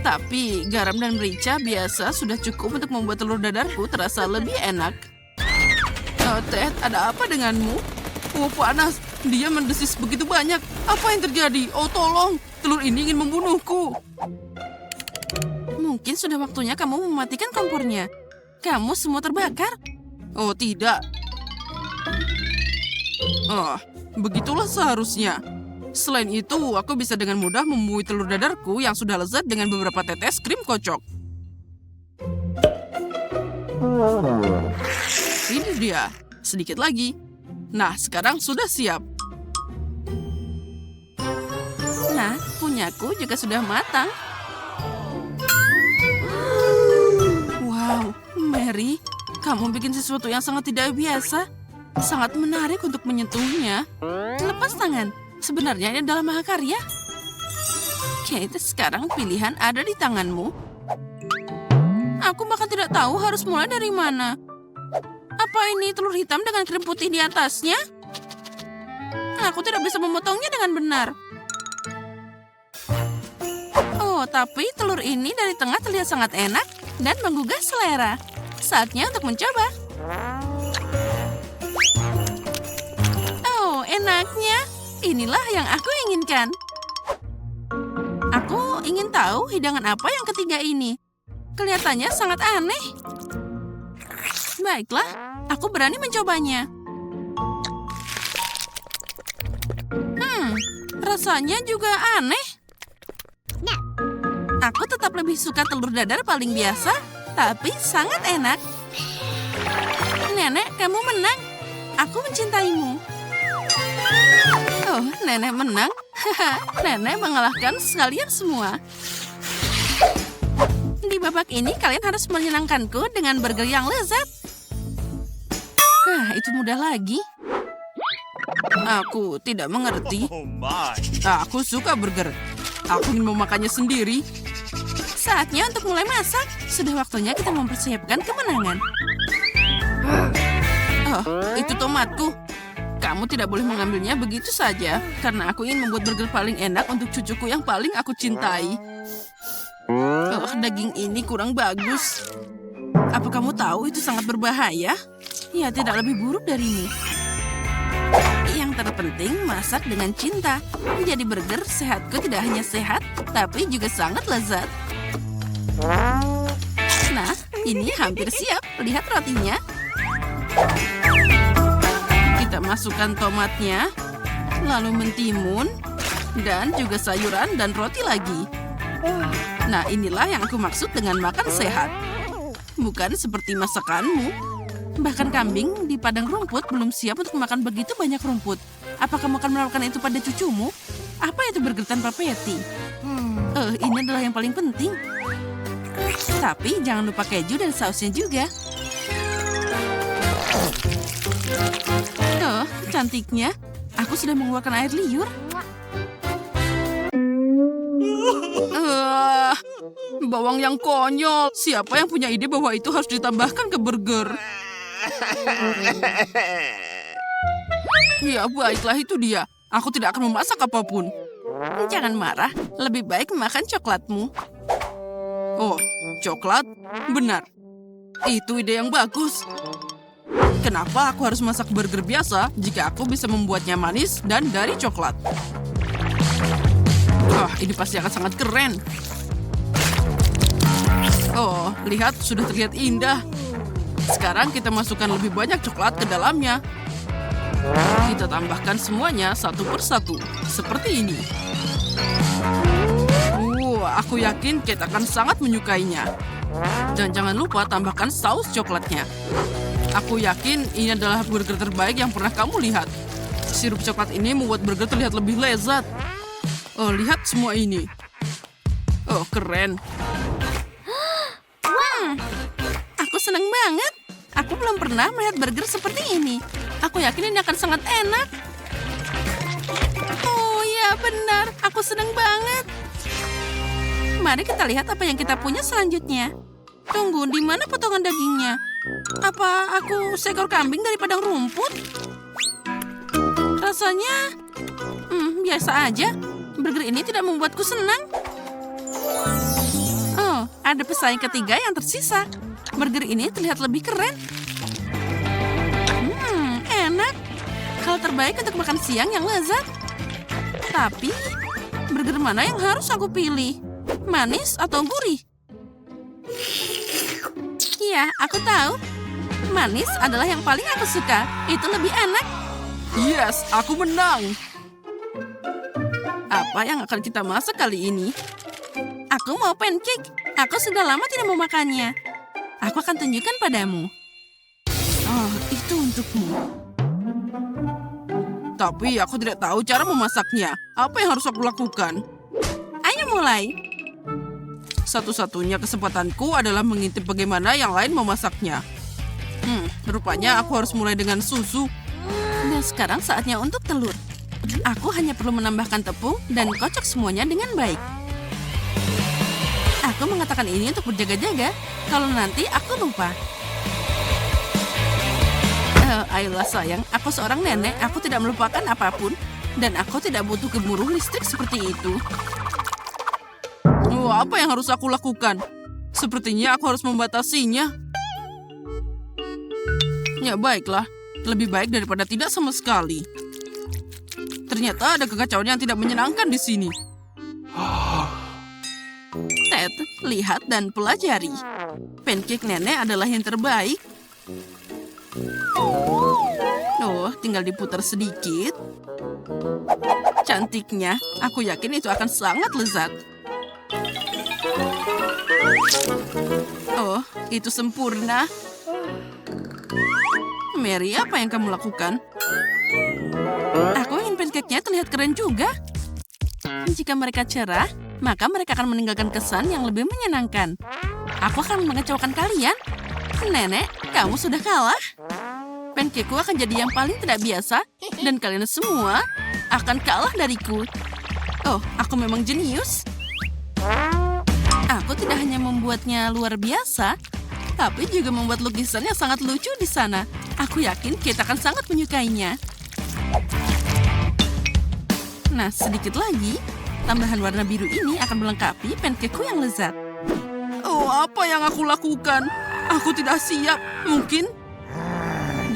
Tapi garam dan merica biasa sudah cukup untuk membuat telur dadarku terasa lebih enak. Ted, ada apa denganmu? Oh, panas. Dia mendesis begitu banyak. Apa yang terjadi? Oh, tolong. Telur ini ingin membunuhku. Mungkin sudah waktunya kamu mematikan kompornya. Kamu semua terbakar. Oh, tidak. Begitulah seharusnya. Selain itu, aku bisa dengan mudah membuih telur dadarku yang sudah lezat dengan beberapa tetes krim kocok. Ini dia. Sedikit lagi. Nah, sekarang sudah siap. Nah, punyaku juga sudah matang. Wow, Mary, kamu bikin sesuatu yang sangat tidak biasa. Sangat menarik untuk menyentuhnya. Lepas tangan. Sebenarnya ini adalah mahakarya. Kate, sekarang pilihan ada di tanganmu. Aku bahkan tidak tahu harus mulai dari mana. Apa ini telur hitam dengan krim putih di atasnya? Aku tidak bisa memotongnya dengan benar. Oh, tapi telur ini dari tengah terlihat sangat enak dan menggugah selera. Saatnya untuk mencoba. Oh, enaknya. Inilah yang aku inginkan. Aku ingin tahu hidangan apa yang ketiga ini. Kelihatannya sangat aneh. Baiklah, aku berani mencobanya. Rasanya juga aneh. Aku tetap lebih suka telur dadar paling biasa, tapi sangat enak. Nenek, kamu menang. Aku mencintaimu. Oh, nenek menang. Nenek mengalahkan sekalian semua. Di babak ini kalian harus menyenangkanku dengan burger yang lezat. Itu mudah lagi. Aku tidak mengerti. Aku suka burger. Aku ingin memakannya sendiri. Saatnya untuk mulai masak. Sudah waktunya kita mempersiapkan kemenangan. Oh, itu tomatku. Kamu tidak boleh mengambilnya begitu saja. Karena aku ingin membuat burger paling enak untuk cucuku yang paling aku cintai. Oh, daging ini kurang bagus. Apa kamu tahu itu sangat berbahaya? Ya, tidak lebih buruk darimu. Yang terpenting, masak dengan cinta. Jadi burger sehatku tidak hanya sehat, tapi juga sangat lezat. Nah, ini hampir siap. Lihat rotinya. Kita masukkan tomatnya, lalu mentimun, dan juga sayuran dan roti lagi. Nah, inilah yang aku maksud dengan makan sehat. Bukan seperti masakanmu. Bahkan kambing di padang rumput belum siap untuk makan begitu banyak rumput. Apa kamu akan melakukan itu pada cucumu? Apa itu burger tanpa patty? Ini adalah yang paling penting. Tapi jangan lupa keju dan sausnya juga. Oh, cantiknya. Aku sudah mengeluarkan air liur. Bawang yang konyol. Siapa yang punya ide bahwa itu harus ditambahkan ke burger? Ya, baiklah, itu dia. Aku tidak akan memasak apapun. Jangan marah. Lebih baik makan coklatmu. Oh, coklat? Benar. Itu ide yang bagus. Kenapa aku harus masak burger biasa jika aku bisa membuatnya manis dan dari coklat? Ini pasti akan sangat keren. Oh, lihat, sudah terlihat indah. Sekarang kita masukkan lebih banyak coklat ke dalamnya. Kita tambahkan semuanya satu persatu, seperti ini. Aku yakin Kate akan sangat menyukainya. Dan jangan lupa tambahkan saus coklatnya. Aku yakin ini adalah burger terbaik yang pernah kamu lihat. Sirup coklat ini membuat burger terlihat lebih lezat. Oh, lihat semua ini. Oh, keren. Aku senang banget. Aku belum pernah melihat burger seperti ini. Aku yakin ini akan sangat enak. Oh ya, benar. Aku senang banget. Mari kita lihat apa yang kita punya selanjutnya. Tunggu, di mana potongan dagingnya? Apa aku seekor kambing dari padang rumput? Rasanya biasa aja. Burger ini tidak membuatku senang. Oh, ada pesaing ketiga yang tersisa. Burger ini terlihat lebih keren. Enak. Hal terbaik untuk makan siang yang lezat. Tapi, burger mana yang harus aku pilih? Manis atau gurih? Ya, aku tahu. Manis adalah yang paling aku suka. Itu lebih enak. Yes, aku menang. Apa yang akan kita masak kali ini? Aku mau pancake. Aku sudah lama tidak memakannya. Aku akan tunjukkan padamu. Oh, itu untukmu. Tapi aku tidak tahu cara memasaknya. Apa yang harus aku lakukan? Ayo mulai. Satu-satunya kesempatanku adalah mengintip bagaimana yang lain memasaknya. Rupanya aku harus mulai dengan susu. Dan sekarang saatnya untuk telur. Aku hanya perlu menambahkan tepung dan kocok semuanya dengan baik. aku mengatakan ini untuk berjaga-jaga. Kalau nanti aku lupa. Ayolah sayang, aku seorang nenek, aku tidak melupakan apapun. Dan aku tidak butuh gemuruh listrik seperti itu. Oh, apa yang harus aku lakukan? Sepertinya aku harus membatasinya. Ya baiklah, lebih baik daripada tidak sama sekali. Ternyata ada kekacauan yang tidak menyenangkan di sini. Ted, lihat dan pelajari. Pancake nenek adalah yang terbaik. Oh, tinggal diputar sedikit. Cantiknya, aku yakin itu akan sangat lezat. Oh, itu sempurna. Mary, apa yang kamu lakukan? Aku ingin pancake-nya terlihat keren juga. Jika mereka cerah, maka mereka akan meninggalkan kesan yang lebih menyenangkan. Aku akan mengecewakan kalian. Nenek, kamu sudah kalah. Pancake-ku akan jadi yang paling tidak biasa, dan kalian semua akan kalah dariku. Oh, aku memang jenius. Aku tidak hanya membuatnya luar biasa, tapi juga membuat lukisan yang sangat lucu di sana. Aku yakin kita akan sangat menyukainya. Nah, sedikit lagi, tambahan warna biru ini akan melengkapi pancake-ku yang lezat. Oh, apa yang aku lakukan? Aku tidak siap. Mungkin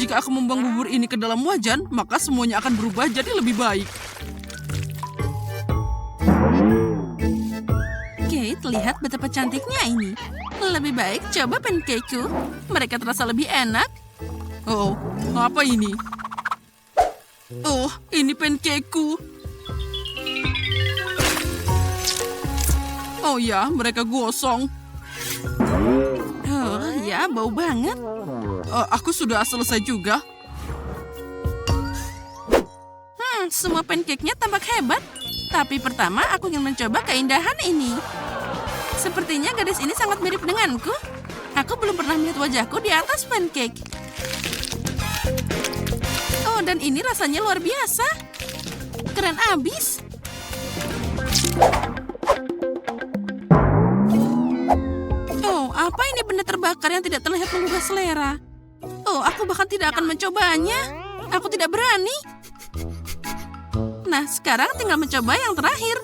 jika aku membuang bubur ini ke dalam wajan, maka semuanya akan berubah jadi lebih baik. Kate, lihat betapa cantiknya ini. Lebih baik coba pancake-ku. Mereka terasa lebih enak. Oh, apa ini? Oh, ini pancake-ku. Oh ya, mereka gosong. Oh ya, bau banget. Aku sudah selesai juga. Semua pancake-nya tampak hebat. Tapi pertama aku ingin mencoba keindahan ini. Sepertinya gadis ini sangat mirip denganku. Aku belum pernah melihat wajahku di atas pancake. Oh, dan ini rasanya luar biasa. Keren abis. Oh, apa ini benda terbakar yang tidak terlihat menggugah selera? Oh, aku bahkan tidak akan mencobanya. Aku tidak berani. Nah, sekarang tinggal mencoba yang terakhir.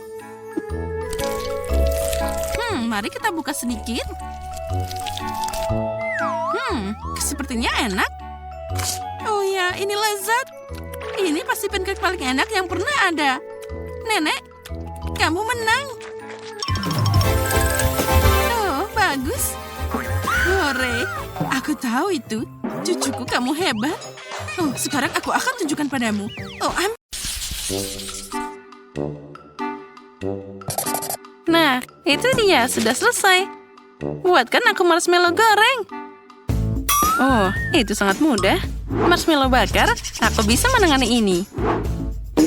Mari kita buka sedikit. Sepertinya enak. Oh ya, ini lezat. Ini pasti pancake paling enak yang pernah ada. Nenek, kamu menang. Oh, bagus. Hore, aku tahu itu. Cucuku, kamu hebat. Oh, sekarang aku akan tunjukkan padamu. Oh, Nah, itu dia. Sudah selesai. Buatkan aku marshmallow goreng. Oh, itu sangat mudah. Marshmallow bakar, aku bisa menangani ini.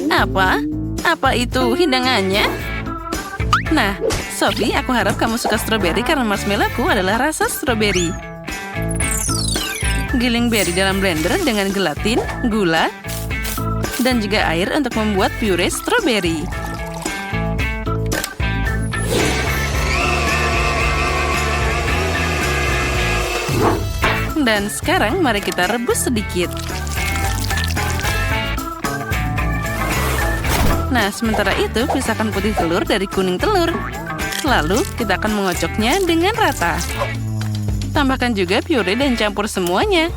Apa? Apa itu hidangannya? Nah, Sophie, aku harap kamu suka stroberi karena marshmallowku adalah rasa stroberi. Giling beri dalam blender dengan gelatin, gula, dan juga air untuk membuat pure stroberi. Dan sekarang mari kita rebus sedikit. Nah, sementara itu pisahkan putih telur dari kuning telur. Lalu kita akan mengocoknya dengan rata. Tambahkan juga pure dan campur semuanya.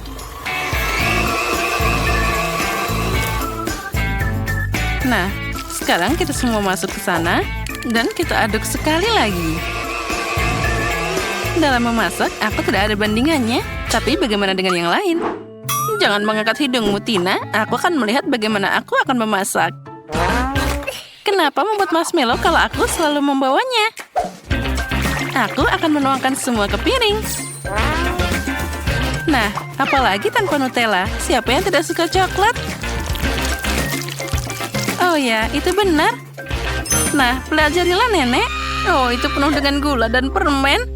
Nah, sekarang kita semua masuk ke sana dan kita aduk sekali lagi. Dalam memasak, aku tidak ada bandingannya. Tapi bagaimana dengan yang lain? Jangan mengangkat hidungmu, Tina. Aku akan melihat bagaimana aku akan memasak. Kenapa membuat marshmallow kalau aku selalu membawanya? Aku akan menuangkan semua ke piring. Nah, apalagi tanpa Nutella? Siapa yang tidak suka coklat? Oh ya, itu benar. Nah, pelajarilah nenek. Oh, itu penuh dengan gula dan permen.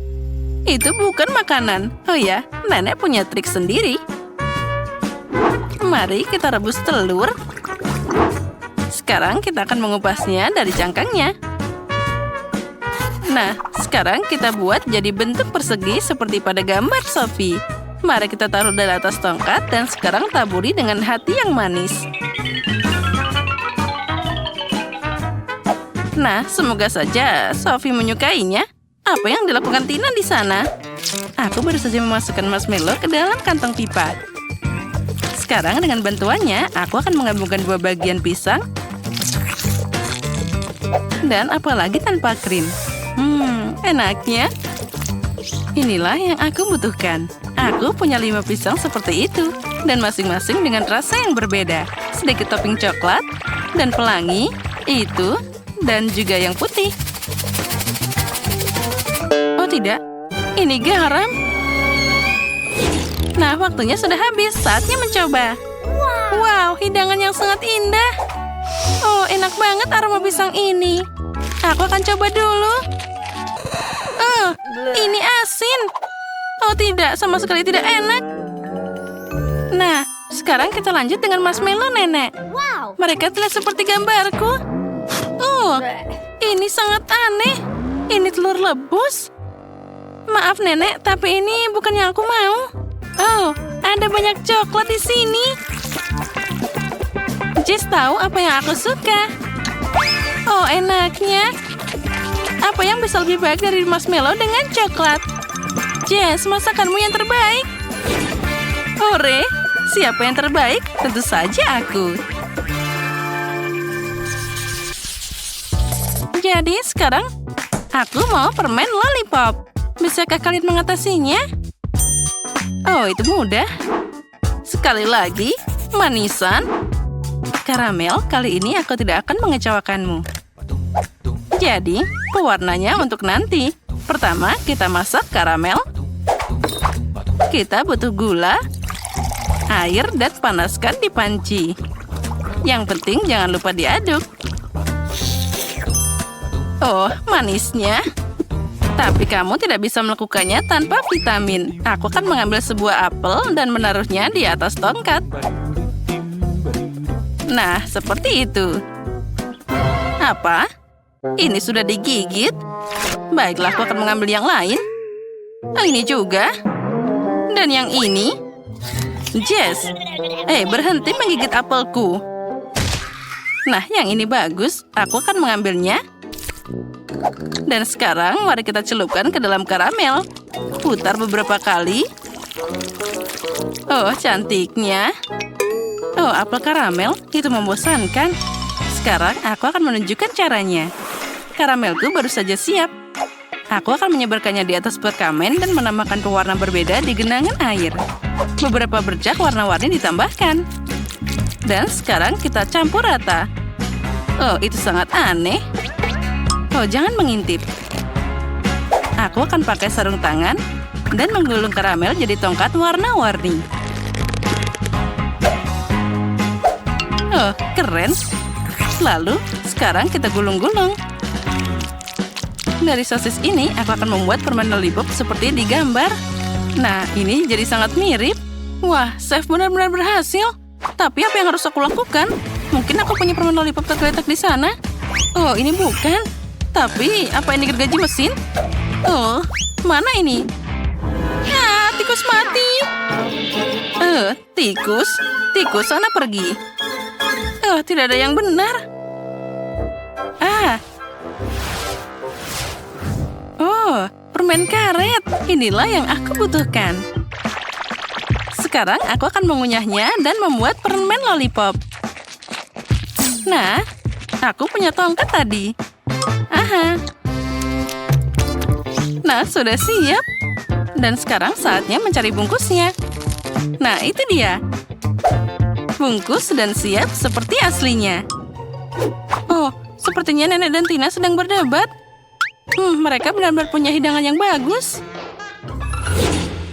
Itu bukan makanan. Oh ya, nenek punya trik sendiri. Mari kita rebus telur. Sekarang kita akan mengupasnya dari cangkangnya. Nah, sekarang kita buat jadi bentuk persegi seperti pada gambar Sophie. Mari kita taruh dari atas tongkat dan sekarang taburi dengan hati yang manis. Nah, semoga saja Sophie menyukainya. Apa yang dilakukan Tina di sana? Aku baru saja memasukkan marshmallow ke dalam kantong pipa. Sekarang dengan bantuannya, aku akan menggabungkan 2 bagian pisang. Dan apalagi tanpa krim. Enaknya. Inilah yang aku butuhkan. Aku punya 5 pisang seperti itu. Dan masing-masing dengan rasa yang berbeda. Sedikit topping coklat dan pelangi, itu, dan juga yang putih. Oh tidak, ini garam. Nah, waktunya sudah habis. Saatnya mencoba. Wow, hidangan yang sangat indah. Oh, enak banget aroma pisang ini. Aku akan coba dulu. Ini asin. Oh tidak, sama sekali tidak enak. Nah, sekarang kita lanjut dengan marshmallow nenek. Mereka terlihat seperti gambarku. Oh, ini sangat aneh. Ini telur lebus. Maaf nenek, tapi ini bukan yang aku mau. Oh, ada banyak coklat di sini. Jess tahu apa yang aku suka. Oh, enaknya. Apa yang bisa lebih baik dari marshmallow dengan coklat? Jess, masakanmu yang terbaik. Hore, siapa yang terbaik? Tentu saja aku. Jadi sekarang aku mau permen lollipop. Bisakah kalian mengatasinya? Oh, itu mudah. Sekali lagi, manisan. Karamel, kali ini aku tidak akan mengecewakanmu. Jadi, pewarnanya untuk nanti. Pertama, kita masak karamel. Kita butuh gula, air, dan panaskan di panci. Yang penting jangan lupa diaduk. Oh, manisnya. Tapi kamu tidak bisa melakukannya tanpa vitamin. Aku akan mengambil sebuah apel dan menaruhnya di atas tongkat. Nah, seperti itu. Apa? Ini sudah digigit? Baiklah, aku akan mengambil yang lain. Oh, ini juga. Dan yang ini. Jess, berhenti menggigit apelku. Nah, yang ini bagus. Aku akan mengambilnya. Dan sekarang mari kita celupkan ke dalam karamel. Putar beberapa kali. Oh, cantiknya. Oh, apel karamel itu membosankan. Sekarang aku akan menunjukkan caranya. Karamelku baru saja siap. Aku akan menyebarkannya di atas perkamen dan menambahkan pewarna berbeda di genangan air. Beberapa bercak warna-warni ditambahkan. Dan sekarang kita campur rata. Oh, itu sangat aneh. Oh, jangan mengintip. Aku akan pakai sarung tangan dan menggulung karamel jadi tongkat warna-warni. Oh, keren. Lalu, sekarang kita gulung-gulung. Dari sosis ini, aku akan membuat permen lollipop seperti di gambar. Nah, ini jadi sangat mirip. Wah, chef benar-benar berhasil. Tapi apa yang harus aku lakukan? Mungkin aku punya permen lollipop tergeletak di sana. Oh, ini bukan. Tapi, apa ini gergaji mesin? Oh, mana ini? Ya, tikus mati. Tikus? Tikus sana pergi. Oh, tidak ada yang benar. Oh, permen karet. Inilah yang aku butuhkan. Sekarang aku akan mengunyahnya dan membuat permen lollipop. Nah, aku punya tongkat tadi. Nah, sudah siap. Dan sekarang saatnya mencari bungkusnya. Nah, itu dia. Bungkus dan siap seperti aslinya. Oh, sepertinya Nenek dan Tina sedang berdebat. Mereka benar-benar punya hidangan yang bagus.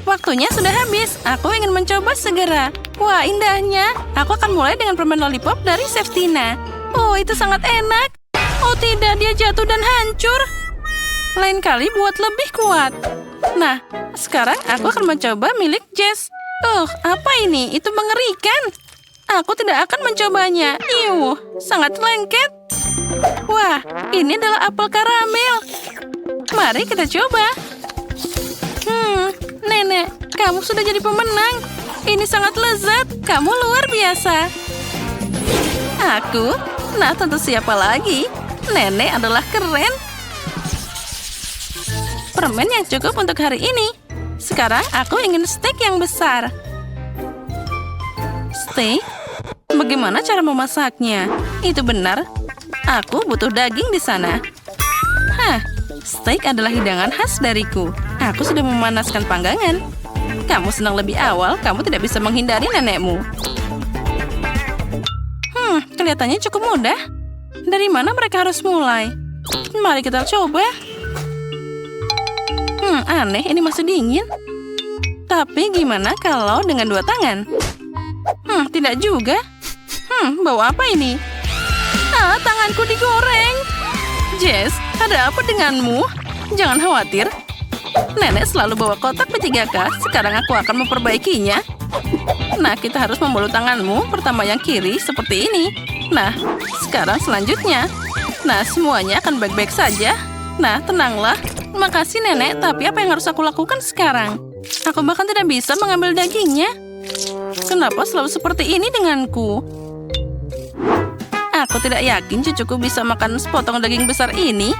Waktunya sudah habis. Aku ingin mencoba segera. Wah, indahnya. Aku akan mulai dengan permen lollipop dari Chef Tina. Oh, itu sangat enak. Oh tidak, dia jatuh dan hancur. Lain kali buat lebih kuat. Nah, sekarang aku akan mencoba milik Jess. Oh, apa ini? Itu mengerikan. Aku tidak akan mencobanya. Sangat lengket. Wah, ini adalah apel karamel. Mari kita coba. Nenek, kamu sudah jadi pemenang. Ini sangat lezat. Kamu luar biasa. Aku? Nah, tentu siapa lagi? Nenek adalah keren. Permen yang cukup untuk hari ini. Sekarang aku ingin steak yang besar. Steak? Bagaimana cara memasaknya? Itu benar. Aku butuh daging di sana. Steak adalah hidangan khas dariku. Aku sudah memanaskan panggangan. Kamu senang lebih awal, kamu tidak bisa menghindari nenekmu. Kelihatannya cukup mudah. Dari mana mereka harus mulai? Mari kita coba. Aneh, ini masih dingin. Tapi gimana kalau dengan 2 tangan? Tidak juga. Bau apa ini? Tanganku digoreng. Jess, ada apa denganmu? Jangan khawatir. Nenek selalu bawa kotak P3K. Sekarang aku akan memperbaikinya. Nah, kita harus membalut tanganmu. Pertama yang kiri, seperti ini. Nah, sekarang selanjutnya. Nah, semuanya akan baik-baik saja. Nah, tenanglah. Makasih, Nenek. Tapi apa yang harus aku lakukan sekarang? Aku bahkan tidak bisa mengambil dagingnya. Kenapa selalu seperti ini denganku? Aku tidak yakin cucuku bisa makan sepotong daging besar ini.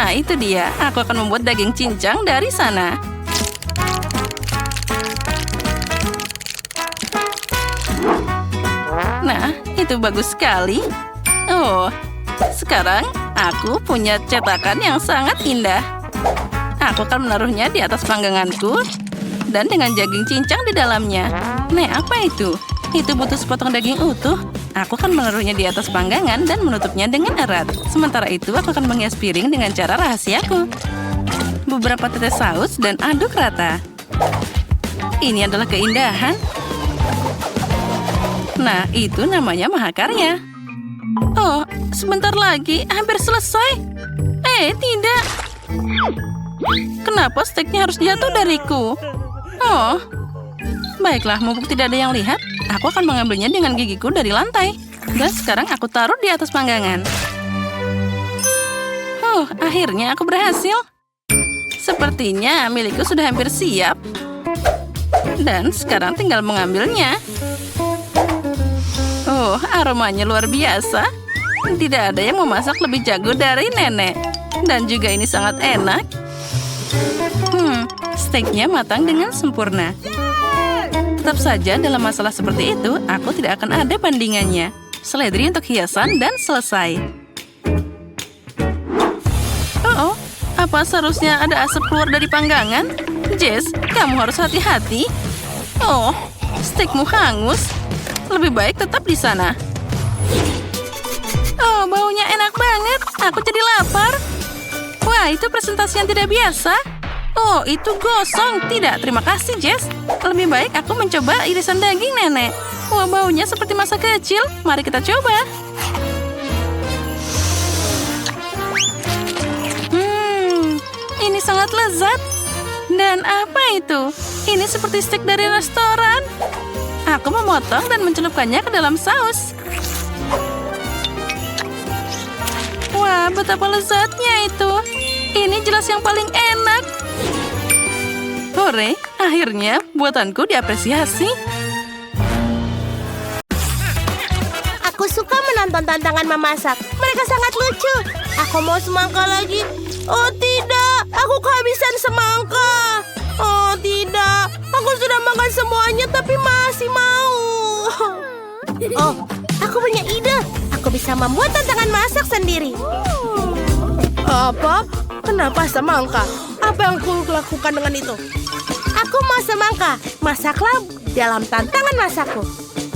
Itu dia. Aku akan membuat daging cincang dari sana. Nah, itu bagus sekali. Oh, sekarang aku punya cetakan yang sangat indah. Aku akan menaruhnya di atas pangganganku dan dengan daging cincang di dalamnya. Nah, apa itu? Itu butuh sepotong daging utuh. Aku akan menaruhnya di atas panggangan dan menutupnya dengan erat. Sementara itu, aku akan menghias piring dengan cara rahasiaku. Beberapa tetes saus dan aduk rata. Ini adalah keindahan. Nah, itu namanya mahakarya. Oh, sebentar lagi. Hampir selesai. Tidak. Kenapa steaknya harus jatuh dariku? Oh, baiklah, mumpung tidak ada yang lihat, aku akan mengambilnya dengan gigiku dari lantai. Dan sekarang aku taruh di atas panggangan. Akhirnya aku berhasil. Sepertinya milikku sudah hampir siap. Dan sekarang tinggal mengambilnya. Aromanya luar biasa. Tidak ada yang memasak lebih jago dari nenek. Dan juga ini sangat enak. Steaknya matang dengan sempurna. Tetap saja dalam masalah seperti itu, aku tidak akan ada bandingannya. Seledri untuk hiasan dan selesai. Apa seharusnya ada asap keluar dari panggangan? Jess, kamu harus hati-hati. Steakmu hangus. Lebih baik tetap di sana. Baunya enak banget. Aku jadi lapar. Wah, itu presentasi yang tidak biasa. Itu gosong. Tidak, terima kasih, Jess. Lebih baik aku mencoba irisan daging nenek. Wah, baunya seperti masa kecil. Mari kita coba. Ini sangat lezat. Dan apa itu? Ini seperti steak dari restoran. Aku memotong dan mencelupkannya ke dalam saus. Wah, betapa lezatnya itu. Ini jelas yang paling enak. Hore, akhirnya buatanku diapresiasi. Aku suka menonton tantangan memasak. Mereka sangat lucu. Aku mau semangka lagi. Oh tidak, aku kehabisan semangka. Oh tidak, aku sudah makan semuanya tapi masih mau. Aku punya ide. Aku bisa membuat tantangan masak sendiri. Apa? Kenapa semangka? Apa yang aku lakukan dengan itu? Aku mau semangka. Masaklah dalam tantangan masakku.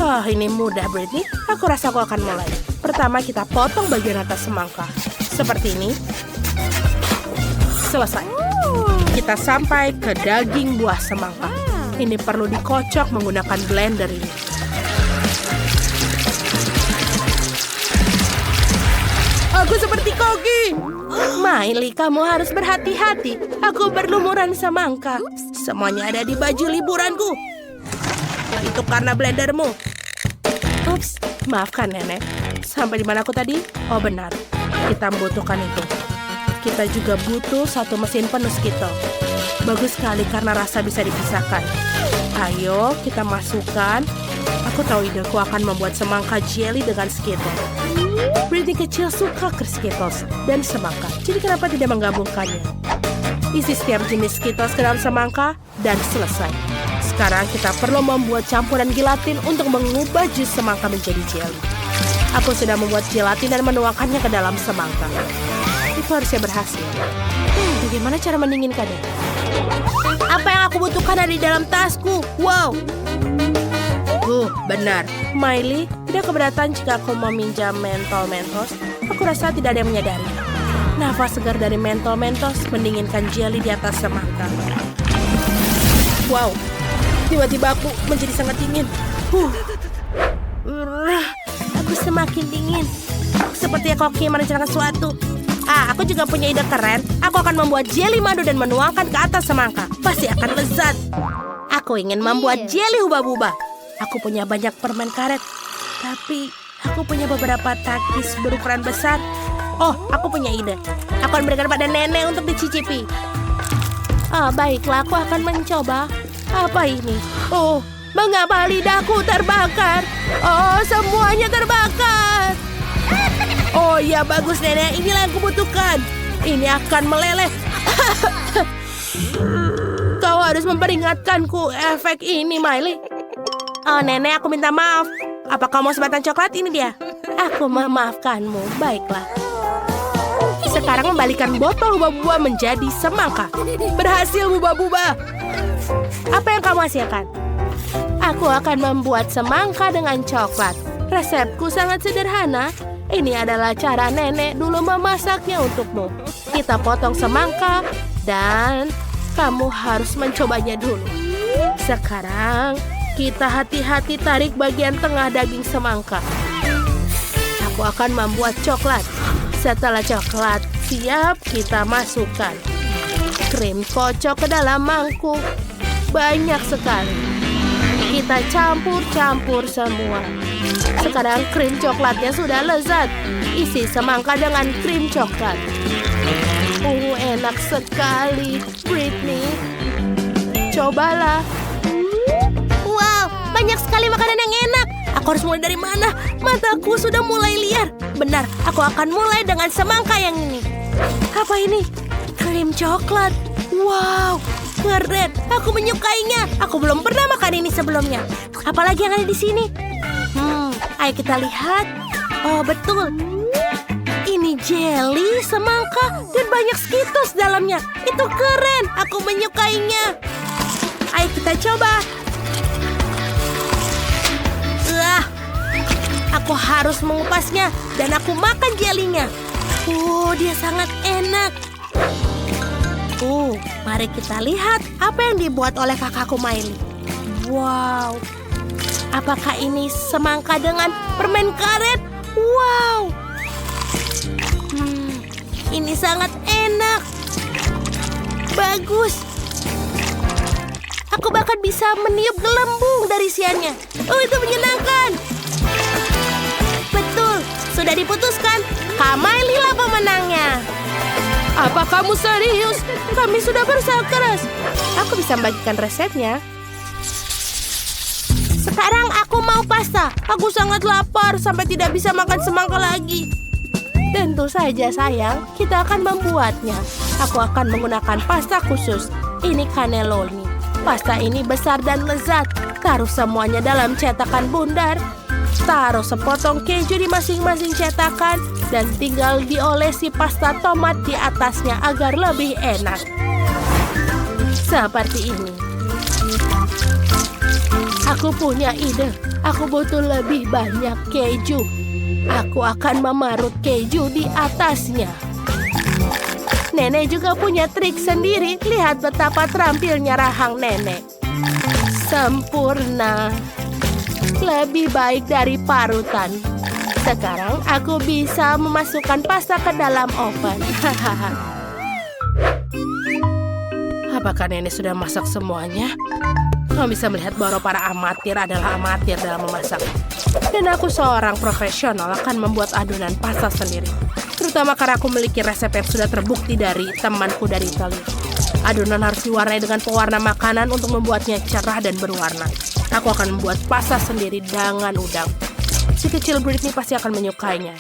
Ini mudah, Brittany. Aku rasa aku akan mulai. Pertama, kita potong bagian atas semangka. Seperti ini. Selesai. Kita sampai ke daging buah semangka. Ini perlu dikocok menggunakan blender ini. Aku seperti Koki. Miley, kamu harus berhati-hati. Aku berlumuran semangka. Semuanya ada di baju liburanku. Itu karena blendermu. Ups, maafkan nenek. Sampai di mana aku tadi? Oh benar, kita membutuhkan itu. kita juga butuh satu mesin penuh Skittles. Bagus sekali karena rasa bisa dipisahkan. Ayo kita masukkan. Aku tahu ideku akan membuat semangka jelly dengan Skittles. Britney kecil suka Skittles dan semangka, jadi kenapa tidak menggabungkannya? Isi setiap jenis Skittles ke dalam semangka dan selesai. Sekarang kita perlu membuat campuran gelatin untuk mengubah jus semangka menjadi jelly. Aku sudah membuat gelatin dan menuangkannya ke dalam semangka. Itu harusnya berhasil. Bagaimana cara mendinginkannya? Apa yang aku butuhkan ada di dalam tasku? Wow. Benar. Miley, tidak keberatan jika aku meminjam mentol Mentos? Aku rasa tidak ada yang menyadari. Nafas segar dari mentol Mentos mendinginkan jelly di atas semangka. Wow, tiba-tiba aku menjadi sangat dingin. Aku semakin dingin. Seperti koki merencanakan sesuatu. Aku juga punya ide keren. Aku akan membuat jelly madu dan menuangkan ke atas semangka. Pasti akan lezat. Aku ingin membuat jelly hubah-hubah. Aku punya banyak permen karet. Tapi aku punya beberapa takis berukuran besar. Oh, aku punya ide. Aku akan berikan pada nenek untuk dicicipi. Baiklah, aku akan mencoba. Apa ini? Oh, mengapa lidahku terbakar? Oh, semuanya terbakar. Oh ya, bagus nenek. Inilah yang aku butuhkan. Ini akan meleleh. Kau harus memperingatkanku efek ini, Miley. Oh nenek, aku minta maaf. Apa kau mau sebatang coklat? Ini dia. Aku memaafkanmu. Baiklah. Sekarang membalikan botol hubah-bubah menjadi semangka. Berhasil hubah-bubah. Apa yang kamu hasilkan? Aku akan membuat semangka dengan coklat. Resepku sangat sederhana. Ini adalah cara nenek dulu memasaknya untukmu. Kita potong semangka dan kamu harus mencobanya dulu. Sekarang kita hati-hati tarik bagian tengah daging semangka. Aku akan membuat coklat. Setelah coklat siap, kita masukkan krim kocok ke dalam mangkuk. Banyak sekali. Kita campur-campur semua. Sekarang krim coklatnya sudah lezat. Isi semangka dengan krim coklat. Enak sekali, Britney. Cobalah. Wow, banyak sekali makanan yang enak. Aku harus mulai dari mana? Mataku sudah mulai liar. Benar, aku akan mulai dengan semangka yang ini. Apa ini? Krim coklat. Wow, keren. Aku menyukainya. Aku belum pernah makan ini sebelumnya. Apalagi yang ada di sini? Ayo kita lihat. Oh, betul. Ini jelly, semangka, dan banyak Skittles dalamnya. Itu keren. Aku menyukainya. Ayo kita coba. Aku harus mengupasnya dan aku makan jelinya. Dia sangat enak. Mari kita lihat apa yang dibuat oleh kakakku Miley. Wow. Apakah ini semangka dengan permen karet? Wow. Ini sangat enak. Bagus. Aku bahkan bisa meniup gelembung dari isiannya. Itu menyenangkan. Betul, sudah diputuskan. Kak Miley lah pemenangnya. Apa kamu serius? Kami sudah berusaha keras. Aku bisa membagikan resepnya. Sekarang aku mau pasta. Aku sangat lapar sampai tidak bisa makan semangka lagi. Tentu saja sayang, kita akan membuatnya. Aku akan menggunakan pasta khusus. Ini cannelloni. Pasta ini besar dan lezat. Taruh semuanya dalam cetakan bundar. Taruh sepotong keju di masing-masing cetakan. Dan tinggal diolesi pasta tomat di atasnya agar lebih enak. Seperti ini. Aku punya ide. Aku butuh lebih banyak keju. Aku akan memarut keju di atasnya. Nenek juga punya trik sendiri. Lihat betapa terampilnya rahang nenek. Sempurna. Lebih baik dari parutan. Sekarang aku bisa memasukkan pasta ke dalam oven. Apakah nenek sudah masak semuanya? Kamu bisa melihat bahwa para amatir adalah amatir dalam memasak. Dan aku seorang profesional akan membuat adonan pasta sendiri. Terutama karena aku memiliki resep yang sudah terbukti dari temanku dari Italia. Adonan harus diwarnai dengan pewarna makanan untuk membuatnya cerah dan berwarna. Aku akan membuat pasta sendiri dengan udang. Si kecil Britney pasti akan menyukainya.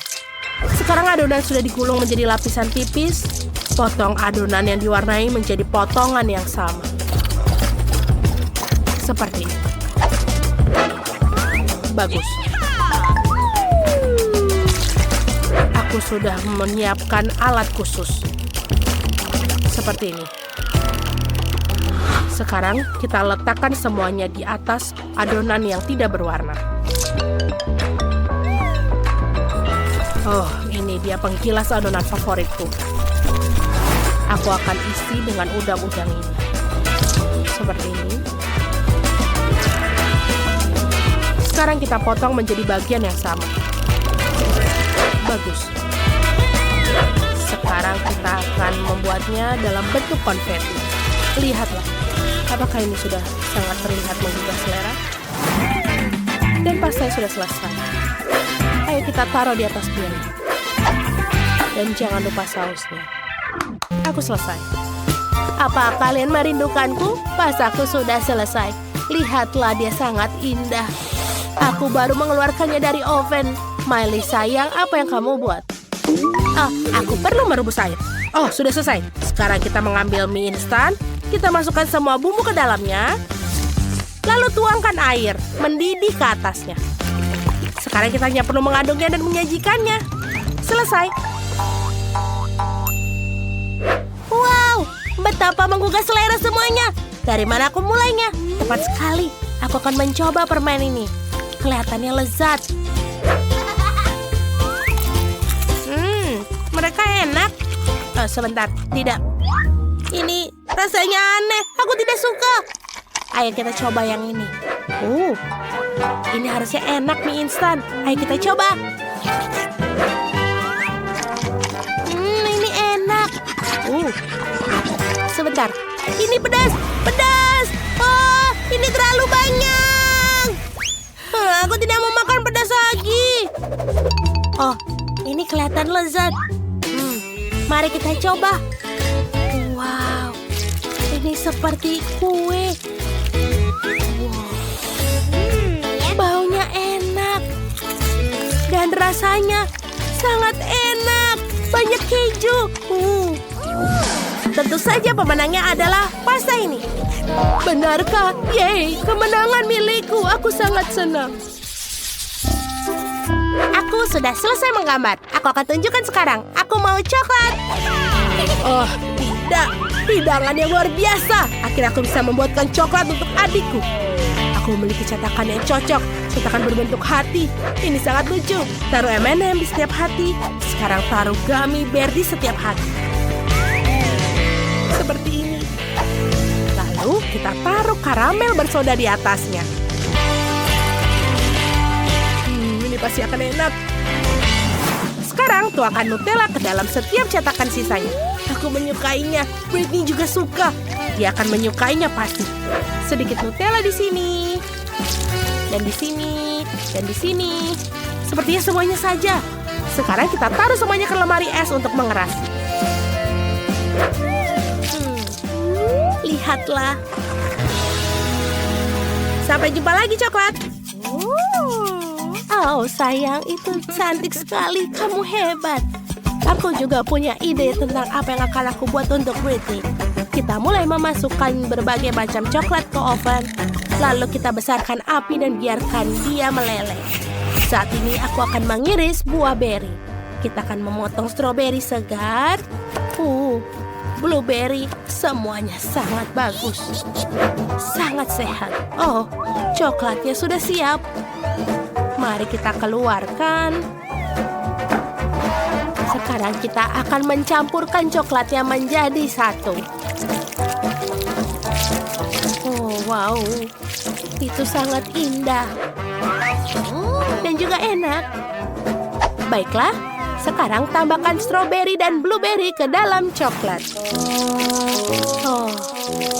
Sekarang adonan sudah digulung menjadi lapisan tipis. Potong adonan yang diwarnai menjadi potongan yang sama. Seperti ini. Bagus. Aku sudah menyiapkan alat khusus. Seperti ini. Sekarang kita letakkan semuanya di atas adonan yang tidak berwarna. Oh, ini dia penggilas adonan favoritku. Aku akan isi dengan udang-udang ini. Seperti ini. Sekarang kita potong menjadi bagian yang sama. Bagus. Sekarang kita akan membuatnya dalam bentuk konfeti. Lihatlah, apakah ini sudah sangat terlihat menggugah selera? Dan pastanya sudah selesai. Ayo kita taruh di atas piring. Dan jangan lupa sausnya. Aku selesai. Apa kalian merindukanku? Pastaku sudah selesai. Lihatlah, dia sangat indah. Aku baru mengeluarkannya dari oven. Miley sayang, apa yang kamu buat? Oh, aku perlu merebus air. Oh, sudah selesai. Sekarang kita mengambil mie instan. Kita masukkan semua bumbu ke dalamnya. Lalu tuangkan air, mendidih ke atasnya. Sekarang kita hanya perlu mengaduknya dan menyajikannya. Selesai. Wow, betapa menggugah selera semuanya. Dari mana aku mulainya? Tepat sekali. Aku akan mencoba permen ini. Kelihatannya lezat. Mereka enak. Oh, sebentar, tidak. Ini rasanya aneh. Aku tidak suka. Ayo kita coba yang ini. Ini harusnya enak mie instan. Ayo kita coba. Ini enak. Sebentar. Ini pedas. Pedas. Oh, ini terlalu banyak. Aku tidak mau makan pedas lagi. Oh, ini kelihatan lezat. Mari kita coba. Wow, ini seperti kue. Wow. Baunya enak. Dan rasanya sangat enak. Banyak keju. Tentu saja pemenangnya adalah pasta ini. Benarkah? Yeay, kemenangan milikku. Aku sangat senang. Aku sudah selesai menggambar. Aku akan tunjukkan sekarang. Aku mau coklat. Oh, tidak. Hidangan yang luar biasa. Akhirnya aku bisa membuatkan coklat untuk adikku. Aku memiliki cetakan yang cocok. Cetakan berbentuk hati. Ini sangat lucu. Taruh M&M di setiap hati. Sekarang taruh gummy bear di setiap hati. Seperti ini. Lalu kita taruh karamel bersoda di atasnya. Ini pasti akan enak. Sekarang tuangkan Nutella ke dalam setiap cetakan sisanya. Aku menyukainya. Britney juga suka. Dia akan menyukainya pasti. Sedikit Nutella di sini. Dan di sini. Dan di sini. Sepertinya semuanya saja. Sekarang kita taruh semuanya ke lemari es untuk mengeras. Lihatlah. Sampai jumpa lagi, coklat. Oh sayang, itu cantik sekali. Kamu hebat. Aku juga punya ide tentang apa yang akan aku buat untuk Britney. Kita mulai memasukkan berbagai macam coklat ke oven. Lalu kita besarkan api dan biarkan dia meleleh. Saat ini aku akan mengiris buah beri. Kita akan memotong stroberi segar. Blueberry, semuanya sangat bagus. Sangat sehat. Oh, coklatnya sudah siap. Mari kita keluarkan. Sekarang kita akan mencampurkan coklatnya menjadi satu. Oh, wow. Itu sangat indah. Dan juga enak. Baiklah, sekarang tambahkan stroberi dan blueberry ke dalam coklat. Oh,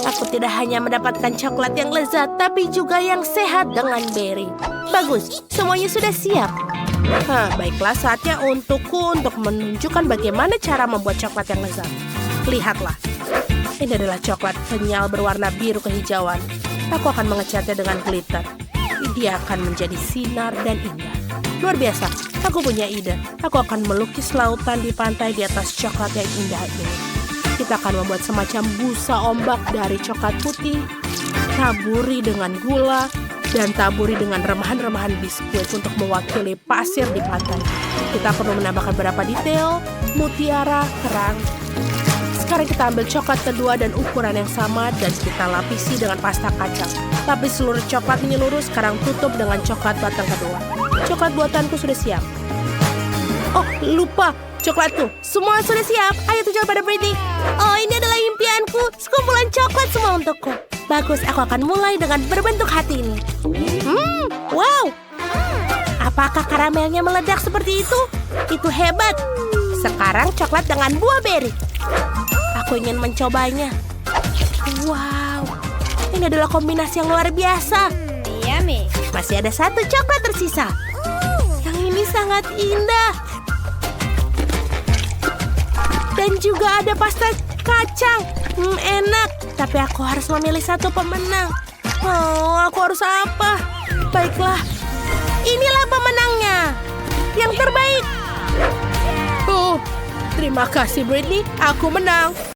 aku tidak hanya mendapatkan coklat yang lezat, tapi juga yang sehat dengan berry. Bagus, semuanya sudah siap. Baiklah, saatnya untukku untuk menunjukkan bagaimana cara membuat coklat yang lezat. Lihatlah. Ini adalah coklat kenyal berwarna biru kehijauan. Aku akan mengecatnya dengan glitter. Dia akan menjadi sinar dan indah. Luar biasa, aku punya ide. Aku akan melukis lautan di pantai di atas coklat yang indah ini. Kita akan membuat semacam busa ombak dari coklat putih, taburi dengan gula, dan taburi dengan remahan-remahan biskuit untuk mewakili pasir di pantai. Kita perlu menambahkan beberapa detail, mutiara, kerang. Sekarang kita ambil coklat kedua dan ukuran yang sama dan kita lapisi dengan pasta kacang. Lapis seluruh coklat menyeluruh, sekarang tutup dengan coklat batang kedua. Coklat buatanku sudah siap. Oh, lupa. Coklatku, semua sudah siap. Ayo tujuan pada Britney. Oh, ini adalah impianku. Sekumpulan coklat semua untukku. Bagus, aku akan mulai dengan berbentuk hati ini. Wow. Apakah karamelnya meledak seperti itu? Itu hebat. Sekarang coklat dengan buah beri. Aku ingin mencobanya. Wow. Ini adalah kombinasi yang luar biasa. Yummy. Masih ada satu coklat tersisa. Yang ini sangat indah. Dan juga ada pasta kacang. Enak. Tapi aku harus memilih satu pemenang. Oh, aku harus apa? Baiklah. Inilah pemenangnya. Yang terbaik. Oh, terima kasih Britney. Aku menang.